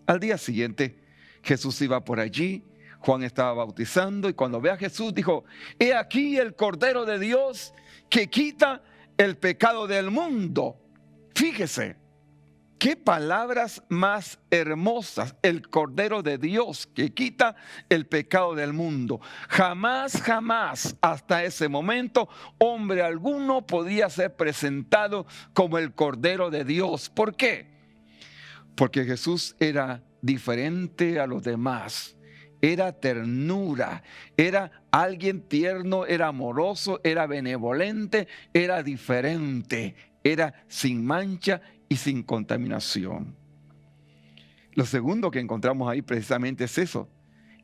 Al día siguiente Jesús iba por allí. Juan estaba bautizando y cuando ve a Jesús dijo: he aquí el Cordero de Dios que quita el pecado del mundo. Fíjese, qué palabras más hermosas. El Cordero de Dios que quita el pecado del mundo. Jamás hasta ese momento hombre alguno podía ser presentado como el Cordero de Dios. ¿Por qué? Porque Jesús era diferente a los demás. era ternura, era alguien tierno, era amoroso, era benevolente, era diferente, era sin mancha y sin contaminación. Lo segundo que encontramos ahí precisamente es eso.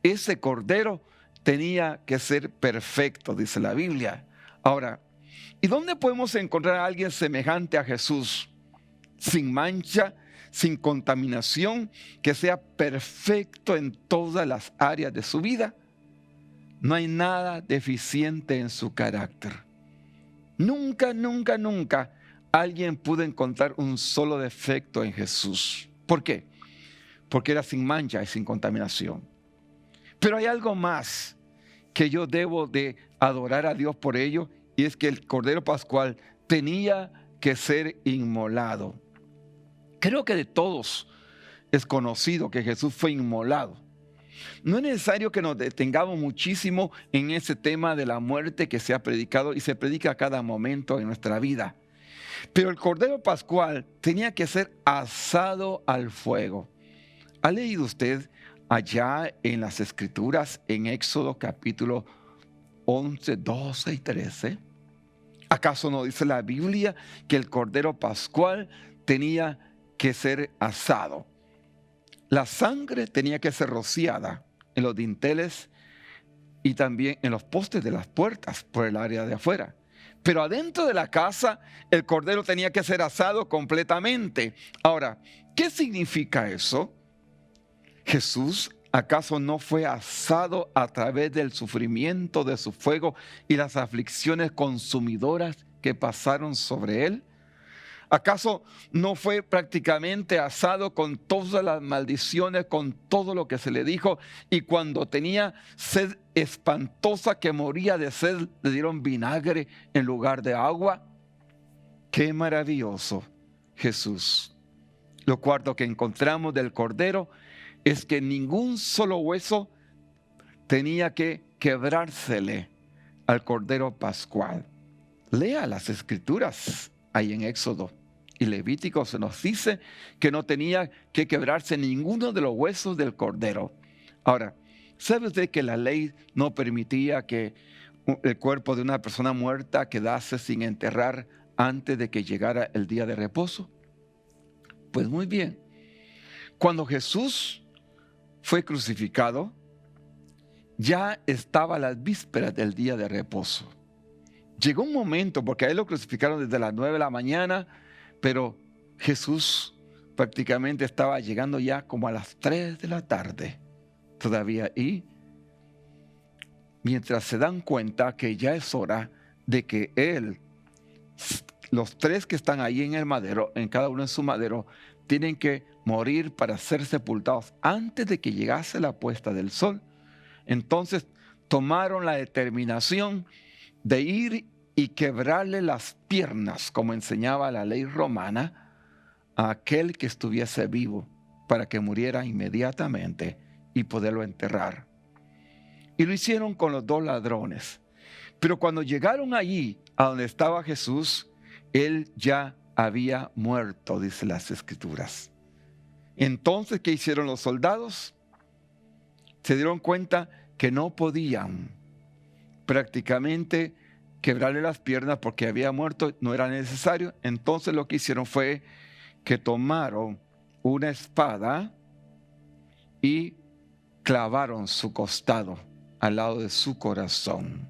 Ese cordero tenía que ser perfecto, dice la Biblia. Ahora, ¿y dónde podemos encontrar a alguien semejante a Jesús? Sin mancha, sin contaminación, que sea perfecto en todas las áreas de su vida. No hay nada deficiente en su carácter. Nunca, nunca, nunca alguien pudo encontrar un solo defecto en Jesús. ¿Por qué? Porque era sin mancha y sin contaminación. Pero hay algo más que yo debo de adorar a Dios por ello, y es que el Cordero Pascual tenía que ser inmolado. Creo que de todos es conocido que Jesús fue inmolado. No es necesario que nos detengamos muchísimo en ese tema de la muerte que se ha predicado y se predica a cada momento en nuestra vida. Pero el Cordero Pascual tenía que ser asado al fuego. ¿Ha leído usted allá en las Escrituras, en Éxodo capítulo 11, 12 y 13? ¿Acaso no dice la Biblia que el Cordero Pascual tenía que ser asado? La sangre tenía que ser rociada en los dinteles y también en los postes de las puertas por el área de afuera. Pero adentro de la casa el cordero tenía que ser asado completamente. Ahora, ¿qué significa eso? ¿Jesús acaso no fue asado a través del sufrimiento de su fuego y las aflicciones consumidoras que pasaron sobre él? ¿Acaso no fue prácticamente asado con todas las maldiciones, con todo lo que se le dijo? Y cuando tenía sed espantosa que moría de sed, le dieron vinagre en lugar de agua. ¡Qué maravilloso Jesús! Lo cuarto que encontramos del Cordero es que ningún solo hueso tenía que quebrársele al Cordero Pascual. Lea las Escrituras ahí en Éxodo y Levítico, se nos dice que no tenía que quebrarse ninguno de los huesos del Cordero. Ahora, ¿sabe usted que la ley no permitía que el cuerpo de una persona muerta quedase sin enterrar antes de que llegara el día de reposo? Pues muy bien, cuando Jesús fue crucificado, ya estaba a las vísperas del día de reposo. Llegó un momento, porque a él lo crucificaron desde las 9 de la mañana, pero Jesús prácticamente estaba llegando ya como a las 3 de la tarde todavía. Y mientras se dan cuenta que ya es hora de que él, los tres que están ahí en el madero, en cada uno en su madero, tienen que morir para ser sepultados antes de que llegase la puesta del sol. Entonces tomaron la determinación de ir y quebrarle las piernas, como enseñaba la ley romana, a aquel que estuviese vivo, para que muriera inmediatamente y poderlo enterrar. Y lo hicieron con los dos ladrones. Pero cuando llegaron allí, a donde estaba Jesús, él ya había muerto, dice las Escrituras. Entonces, ¿qué hicieron los soldados? Se dieron cuenta que no podían prácticamente quebrarle las piernas porque había muerto, no era necesario. Entonces lo que hicieron fue que tomaron una espada y clavaron su costado al lado de su corazón.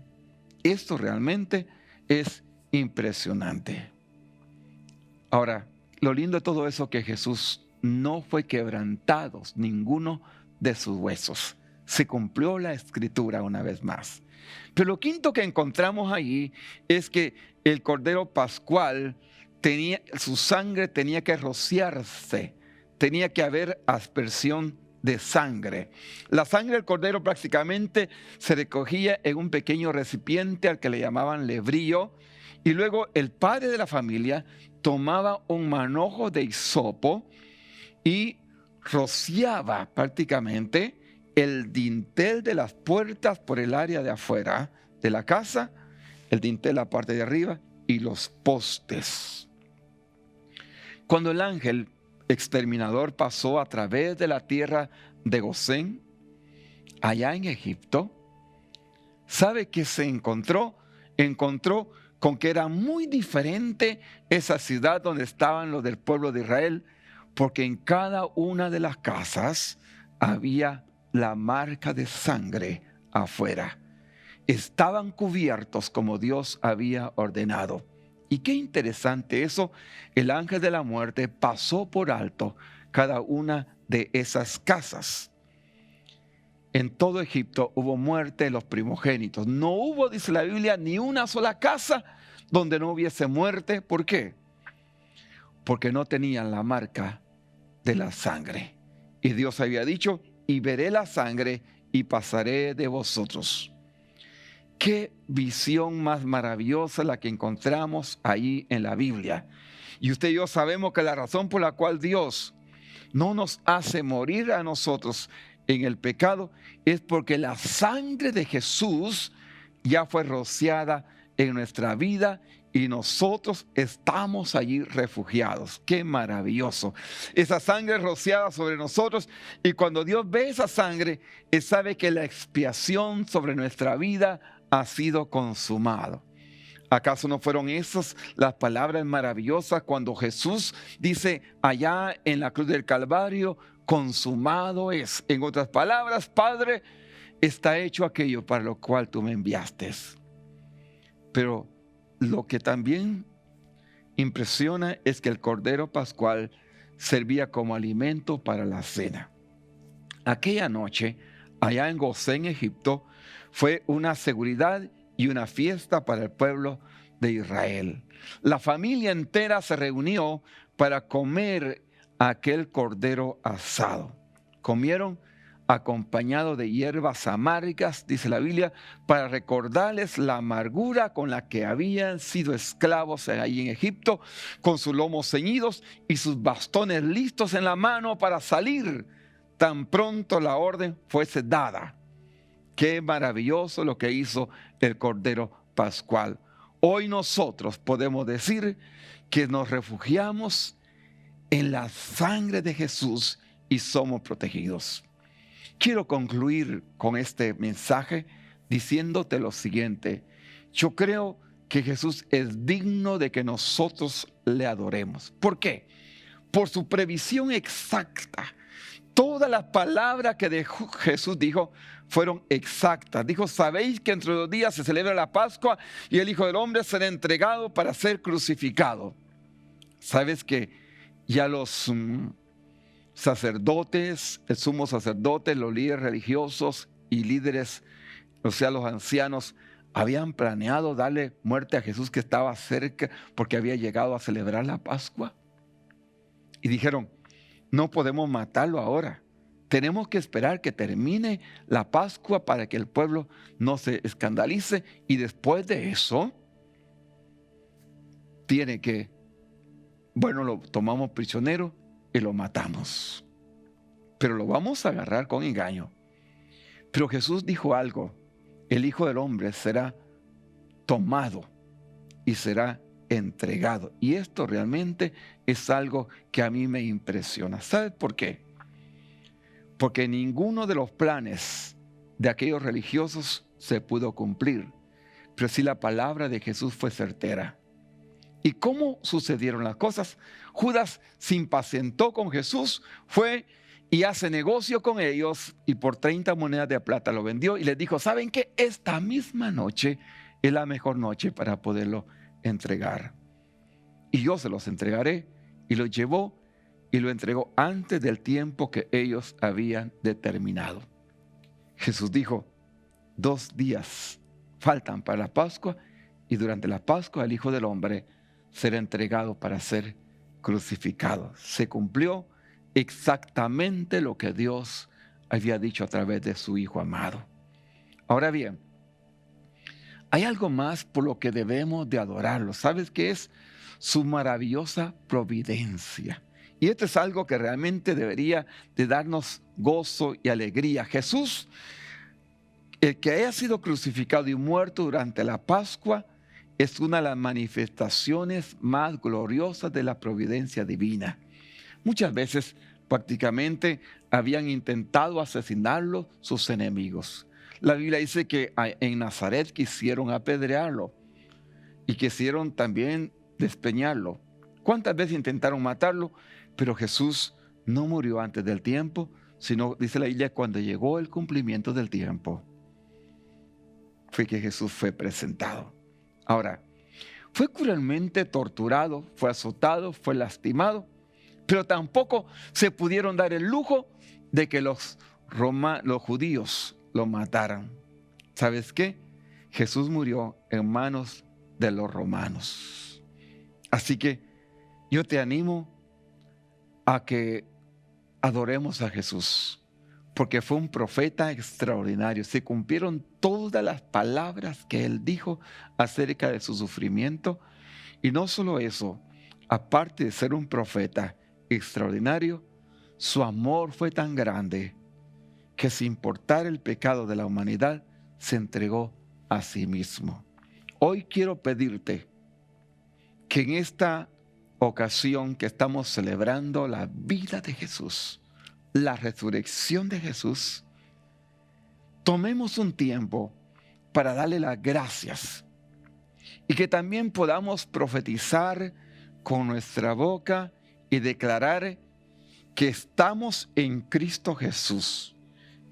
Esto realmente es impresionante. Ahora, lo lindo de todo eso es que Jesús no fue quebrantado ninguno de sus huesos. Se cumplió la Escritura una vez más. Pero lo quinto que encontramos ahí es que el Cordero Pascual su sangre tenía que rociarse, tenía que haber aspersión de sangre. La sangre del Cordero prácticamente se recogía en un pequeño recipiente al que le llamaban lebrillo, y luego el padre de la familia tomaba un manojo de hisopo y rociaba prácticamente el dintel de las puertas por el área de afuera de la casa, el dintel la parte de arriba y los postes. Cuando el ángel exterminador pasó a través de la tierra de Gosén, allá en Egipto, ¿sabe qué se encontró? Encontró con que era muy diferente esa ciudad donde estaban los del pueblo de Israel, porque en cada una de las casas había la marca de sangre afuera. Estaban cubiertos como Dios había ordenado. Y qué interesante eso, el ángel de la muerte pasó por alto cada una de esas casas. En todo Egipto hubo muerte de los primogénitos. No hubo, dice la Biblia, ni una sola casa donde no hubiese muerte. ¿Por qué? Porque no tenían la marca de la sangre. Y Dios había dicho, y veré la sangre y pasaré de vosotros. Qué visión más maravillosa la que encontramos ahí en la Biblia. Y usted y yo sabemos que la razón por la cual Dios no nos hace morir a nosotros en el pecado es porque la sangre de Jesús ya fue rociada en nuestra vida y nosotros estamos allí refugiados. ¡Qué maravilloso! Esa sangre rociada sobre nosotros, y cuando Dios ve esa sangre, Él sabe que la expiación sobre nuestra vida ha sido consumado. ¿Acaso no fueron esas las palabras maravillosas cuando Jesús dice allá en la cruz del Calvario, consumado es? En otras palabras, Padre, está hecho aquello para lo cual tú me enviaste. Pero lo que también impresiona es que el Cordero Pascual servía como alimento para la cena. Aquella noche, allá en Gosén, Egipto, fue una seguridad y una fiesta para el pueblo de Israel. La familia entera se reunió para comer aquel cordero asado. Comieron acompañado de hierbas amargas, dice la Biblia, para recordarles la amargura con la que habían sido esclavos ahí en Egipto, con sus lomos ceñidos y sus bastones listos en la mano para salir tan pronto la orden fuese dada. Qué maravilloso lo que hizo el Cordero Pascual. Hoy nosotros podemos decir que nos refugiamos en la sangre de Jesús y somos protegidos. Quiero concluir con este mensaje diciéndote lo siguiente. Yo creo que Jesús es digno de que nosotros le adoremos. ¿Por qué? Por su previsión exacta. Todas las palabras que Jesús dijo fueron exactas. Dijo, sabéis que entre 2 días se celebra la Pascua y el Hijo del Hombre será entregado para ser crucificado. ¿Sabes que ya los sacerdotes, el sumo sacerdote, los líderes religiosos y líderes, o sea, los ancianos, habían planeado darle muerte a Jesús que estaba cerca porque había llegado a celebrar la Pascua? Y dijeron, no podemos matarlo ahora. Tenemos que esperar que termine la Pascua para que el pueblo no se escandalice, y después de eso tiene que, bueno, lo tomamos prisionero y lo matamos. Pero lo vamos a agarrar con engaño. Pero Jesús dijo algo: el Hijo del Hombre será tomado y será entregado. Y esto realmente es algo que a mí me impresiona. ¿Sabes por qué? Porque ninguno de los planes de aquellos religiosos se pudo cumplir, pero sí la palabra de Jesús fue certera. ¿Y cómo sucedieron las cosas? Judas se impacientó con Jesús, fue y hace negocio con ellos, y por 30 monedas de plata lo vendió y les dijo, ¿saben qué? Esta misma noche es la mejor noche para poderlo entregar. Y yo se los entregaré. Y lo llevó y lo entregó antes del tiempo que ellos habían determinado. Jesús dijo, 2 días faltan para la Pascua, y durante la Pascua el Hijo del Hombre será entregado para ser crucificado. Se cumplió exactamente lo que Dios había dicho a través de su Hijo amado. Ahora bien, hay algo más por lo que debemos de adorarlo. ¿Sabes qué es? Su maravillosa providencia. Y esto es algo que realmente debería de darnos gozo y alegría. Jesús, el que haya sido crucificado y muerto durante la Pascua, es una de las manifestaciones más gloriosas de la providencia divina. Muchas veces Prácticamente habían intentado asesinarlo sus enemigos. La Biblia dice que en Nazaret quisieron apedrearlo y quisieron también despeñarlo. ¿Cuántas veces intentaron matarlo? Pero Jesús no murió antes del tiempo, sino, dice la Biblia, cuando llegó el cumplimiento del tiempo, fue que Jesús fue presentado. Ahora, fue cruelmente torturado, fue azotado, fue lastimado, pero tampoco se pudieron dar el lujo de que los judíos lo mataran. ¿Sabes qué? Jesús murió en manos de los romanos. Así que yo te animo a que adoremos a Jesús, porque fue un profeta extraordinario. Se cumplieron todas las palabras que él dijo acerca de su sufrimiento. Y no solo eso, aparte de ser un profeta extraordinario, su amor fue tan grande que sin importar el pecado de la humanidad, se entregó a sí mismo. Hoy quiero pedirte que en esta ocasión que estamos celebrando la vida de Jesús, la resurrección de Jesús, tomemos un tiempo para darle las gracias y que también podamos profetizar con nuestra boca y declarar que estamos en Cristo Jesús.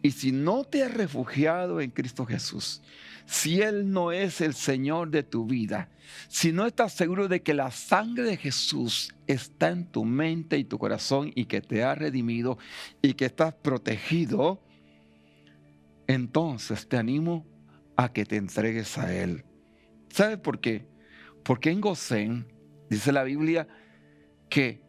Y si no te has refugiado en Cristo Jesús, si Él no es el Señor de tu vida, si no estás seguro de que la sangre de Jesús está en tu mente y tu corazón y que te ha redimido y que estás protegido, entonces te animo a que te entregues a Él. ¿Sabes por qué? Porque en Gosén dice la Biblia que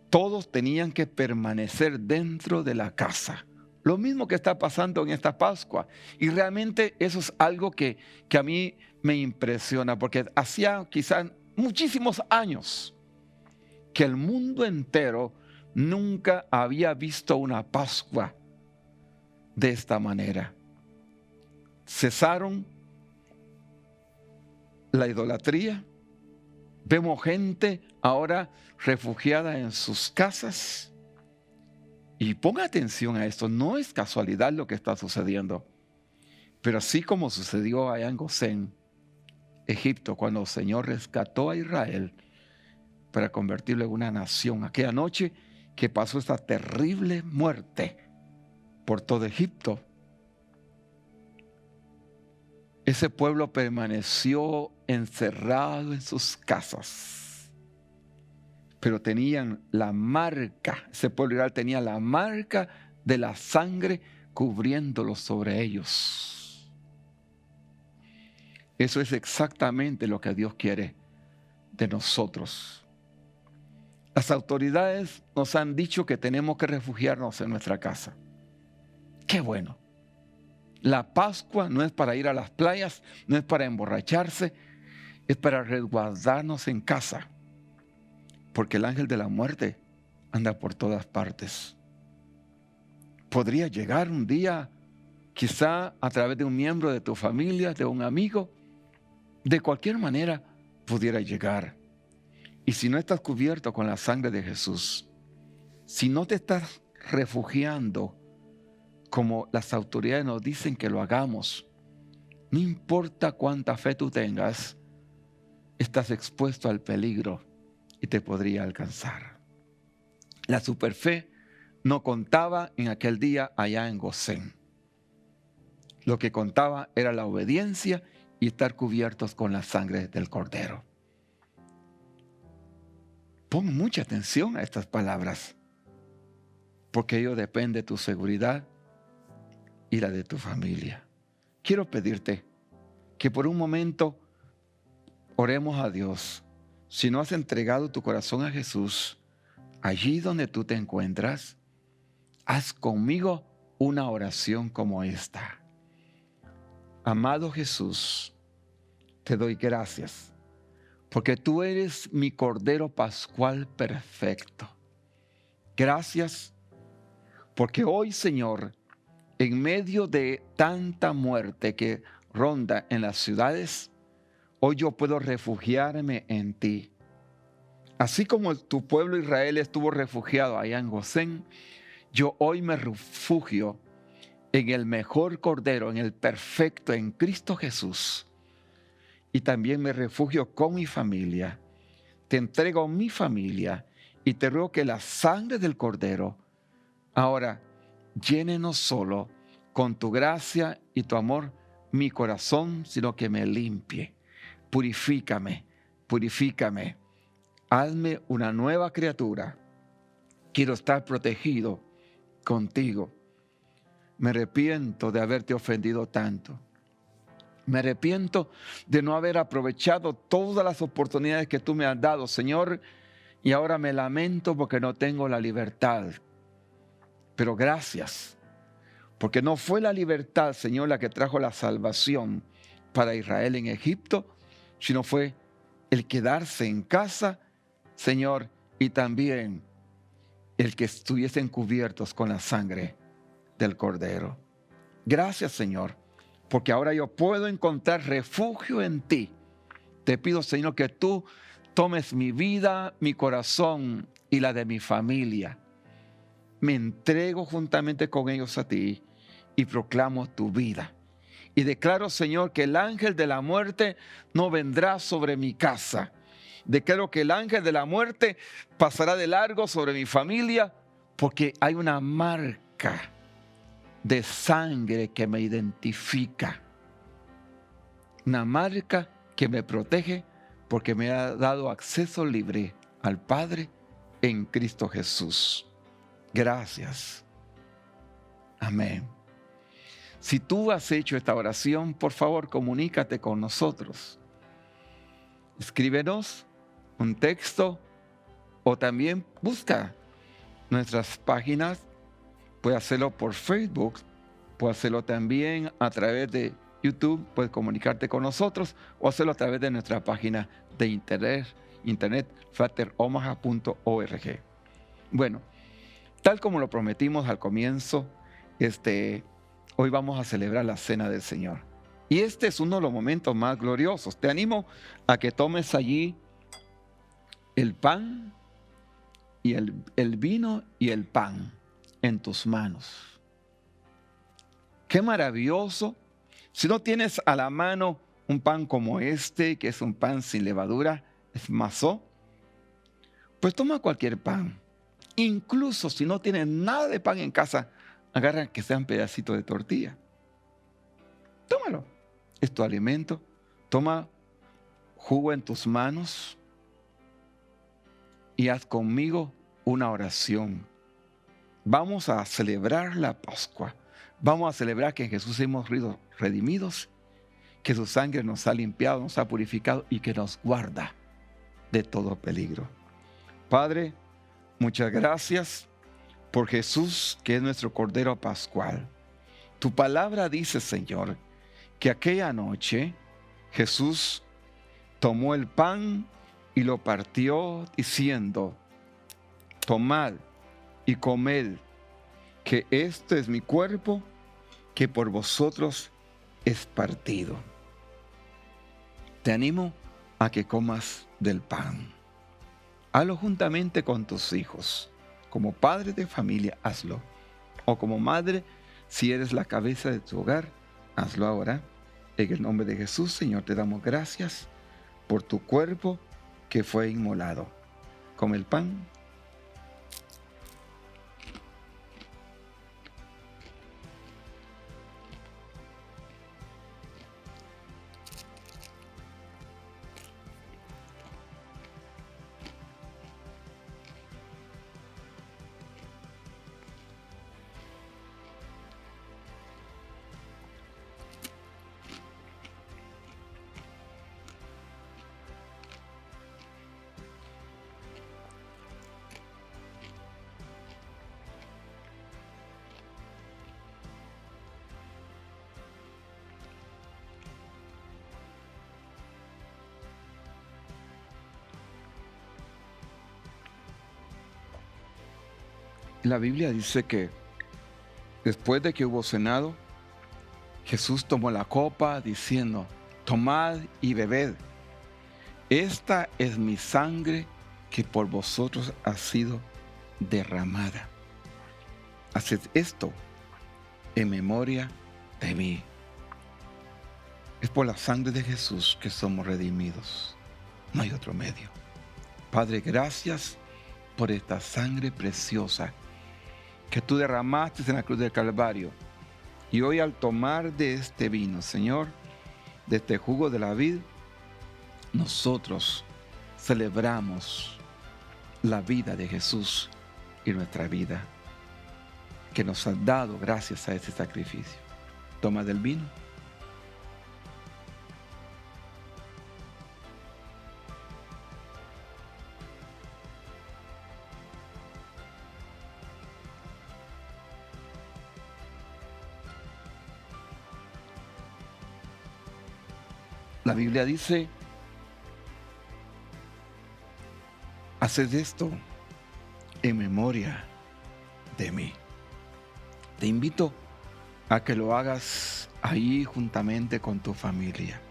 todos tenían que permanecer dentro de la casa. Lo mismo que está pasando en esta Pascua. Y realmente eso es algo que a mí me impresiona, porque hacía quizás muchísimos años que el mundo entero nunca había visto una Pascua de esta manera. Cesaron la idolatría. Vemos gente ahora refugiada en sus casas. Y ponga atención a esto, no es casualidad lo que está sucediendo. Pero así como sucedió allá en Gosén, Egipto, cuando el Señor rescató a Israel para convertirlo en una nación, aquella noche que pasó esta terrible muerte por todo Egipto, ese pueblo permaneció encerrado en sus casas. Pero tenían la marca, ese pueblo israelí tenía la marca de la sangre cubriéndolo sobre ellos. Eso es exactamente lo que Dios quiere de nosotros. Las autoridades nos han dicho que tenemos que refugiarnos en nuestra casa. ¡Qué bueno! La Pascua no es para ir a las playas, no es para emborracharse, es para resguardarnos en casa. Porque el ángel de la muerte anda por todas partes. Podría llegar un día, quizá a través de un miembro de tu familia, de un amigo. De cualquier manera pudiera llegar. Y si no estás cubierto con la sangre de Jesús, si no te estás refugiando como las autoridades nos dicen que lo hagamos, no importa cuánta fe tú tengas, estás expuesto al peligro y te podría alcanzar. La superfe no contaba en aquel día allá en Gosén. Lo que contaba era la obediencia y estar cubiertos con la sangre del Cordero. Pon mucha atención a estas palabras, porque ello depende de tu seguridad y la de tu familia. Quiero pedirte que por un momento oremos a Dios. Si no has entregado tu corazón a Jesús, allí donde tú te encuentras, haz conmigo una oración como esta. Amado Jesús, te doy gracias, porque tú eres mi Cordero Pascual perfecto. Gracias, porque hoy, Señor, en medio de tanta muerte que ronda en las ciudades, hoy yo puedo refugiarme en ti. Así como tu pueblo Israel estuvo refugiado allá en Gosén, Yo hoy me refugio en el mejor Cordero, en el perfecto, en Cristo Jesús. Y también me refugio con mi familia. Te entrego mi familia y te ruego que la sangre del Cordero ahora llene no solo con tu gracia y tu amor mi corazón, sino que me limpie. Purifícame, purifícame. Hazme una nueva criatura. Quiero estar protegido contigo. Me arrepiento de haberte ofendido tanto. Me arrepiento de no haber aprovechado todas las oportunidades que tú me has dado, Señor, y ahora me lamento porque no tengo la libertad. Pero gracias, porque no fue la libertad, Señor, la que trajo la salvación para Israel en Egipto, sino fue el quedarse en casa, Señor, y también el que estuviesen cubiertos con la sangre del Cordero. Gracias, Señor, porque ahora yo puedo encontrar refugio en ti. Te pido, Señor, que tú tomes mi vida, mi corazón y la de mi familia. Me entrego juntamente con ellos a ti y proclamo tu vida. Y declaro, Señor, que el ángel de la muerte no vendrá sobre mi casa. Declaro que el ángel de la muerte pasará de largo sobre mi familia, porque hay una marca de sangre que me identifica. Una marca que me protege porque me ha dado acceso libre al Padre en Cristo Jesús. Gracias. Amén. Si tú has hecho esta oración, por favor, comunícate con nosotros. Escríbenos un texto o también busca nuestras páginas. Puedes hacerlo por Facebook, puedes hacerlo también a través de YouTube, puedes comunicarte con nosotros o hacerlo a través de nuestra página de internet frateromaha.org. Bueno, tal como lo prometimos al comienzo, hoy vamos a celebrar la Cena del Señor. Y este es uno de los momentos más gloriosos. Te animo a que tomes allí el pan y el vino y el pan en tus manos. Qué maravilloso. Si no tienes a la mano un pan como este, que es un pan sin levadura, es mazó, pues toma cualquier pan. Incluso si no tienes nada de pan en casa, agarra que sea un pedacito de tortilla. Tómalo. Es tu alimento. Toma jugo en tus manos y haz conmigo una oración. Vamos a celebrar la Pascua. Vamos a celebrar que en Jesús hemos sido redimidos, que su sangre nos ha limpiado, nos ha purificado y que nos guarda de todo peligro. Padre, muchas gracias por Jesús, que es nuestro Cordero Pascual. Tu palabra dice, Señor, que aquella noche Jesús tomó el pan y lo partió diciendo: tomad y comed, que este es mi cuerpo que por vosotros es partido. Te animo a que comas del pan. Hazlo juntamente con tus hijos. Como padre de familia, hazlo. O como madre, si eres la cabeza de tu hogar, hazlo ahora. En el nombre de Jesús, Señor, te damos gracias por tu cuerpo que fue inmolado. Come el pan. La Biblia dice que después de que hubo cenado, Jesús tomó la copa diciendo: tomad y bebed. Esta es mi sangre que por vosotros ha sido derramada. Haced esto en memoria de mí. Es por la sangre de Jesús que somos redimidos. No hay otro medio. Padre, gracias por esta sangre preciosa que tú derramaste en la cruz del Calvario. Y hoy al tomar de este vino, Señor, de este jugo de la vid, nosotros celebramos la vida de Jesús y nuestra vida que nos ha dado gracias a ese sacrificio. Toma del vino. La Biblia dice, haced esto en memoria de mí. Te invito a que lo hagas ahí juntamente con tu familia.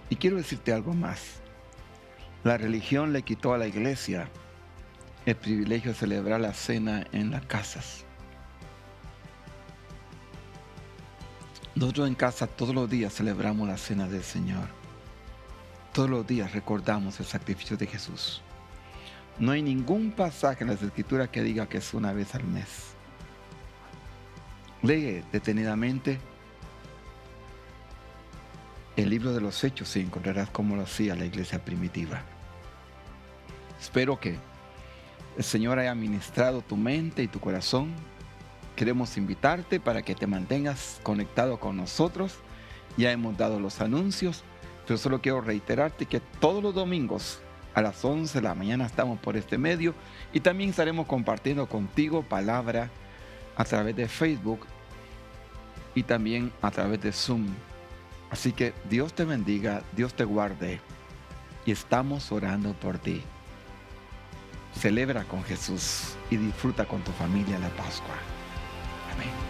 Y quiero decirte algo más. La religión le quitó a la iglesia el privilegio de celebrar la cena en las casas. Nosotros en casa todos los días celebramos la cena del Señor. Todos los días recordamos el sacrificio de Jesús. No hay ningún pasaje en las Escrituras que diga que es una vez al mes. Lee detenidamente el libro de los Hechos y encontrarás cómo lo hacía la iglesia primitiva. Espero que el Señor haya ministrado tu mente y tu corazón. Queremos invitarte para que te mantengas conectado con nosotros. Ya hemos dado los anuncios, pero solo quiero reiterarte que todos los domingos a las 11 de la mañana estamos por este medio y también estaremos compartiendo contigo palabra a través de Facebook y también a través de Zoom. Así que Dios te bendiga, Dios te guarde y estamos orando por ti. Celebra con Jesús y disfruta con tu familia la Pascua. Amén.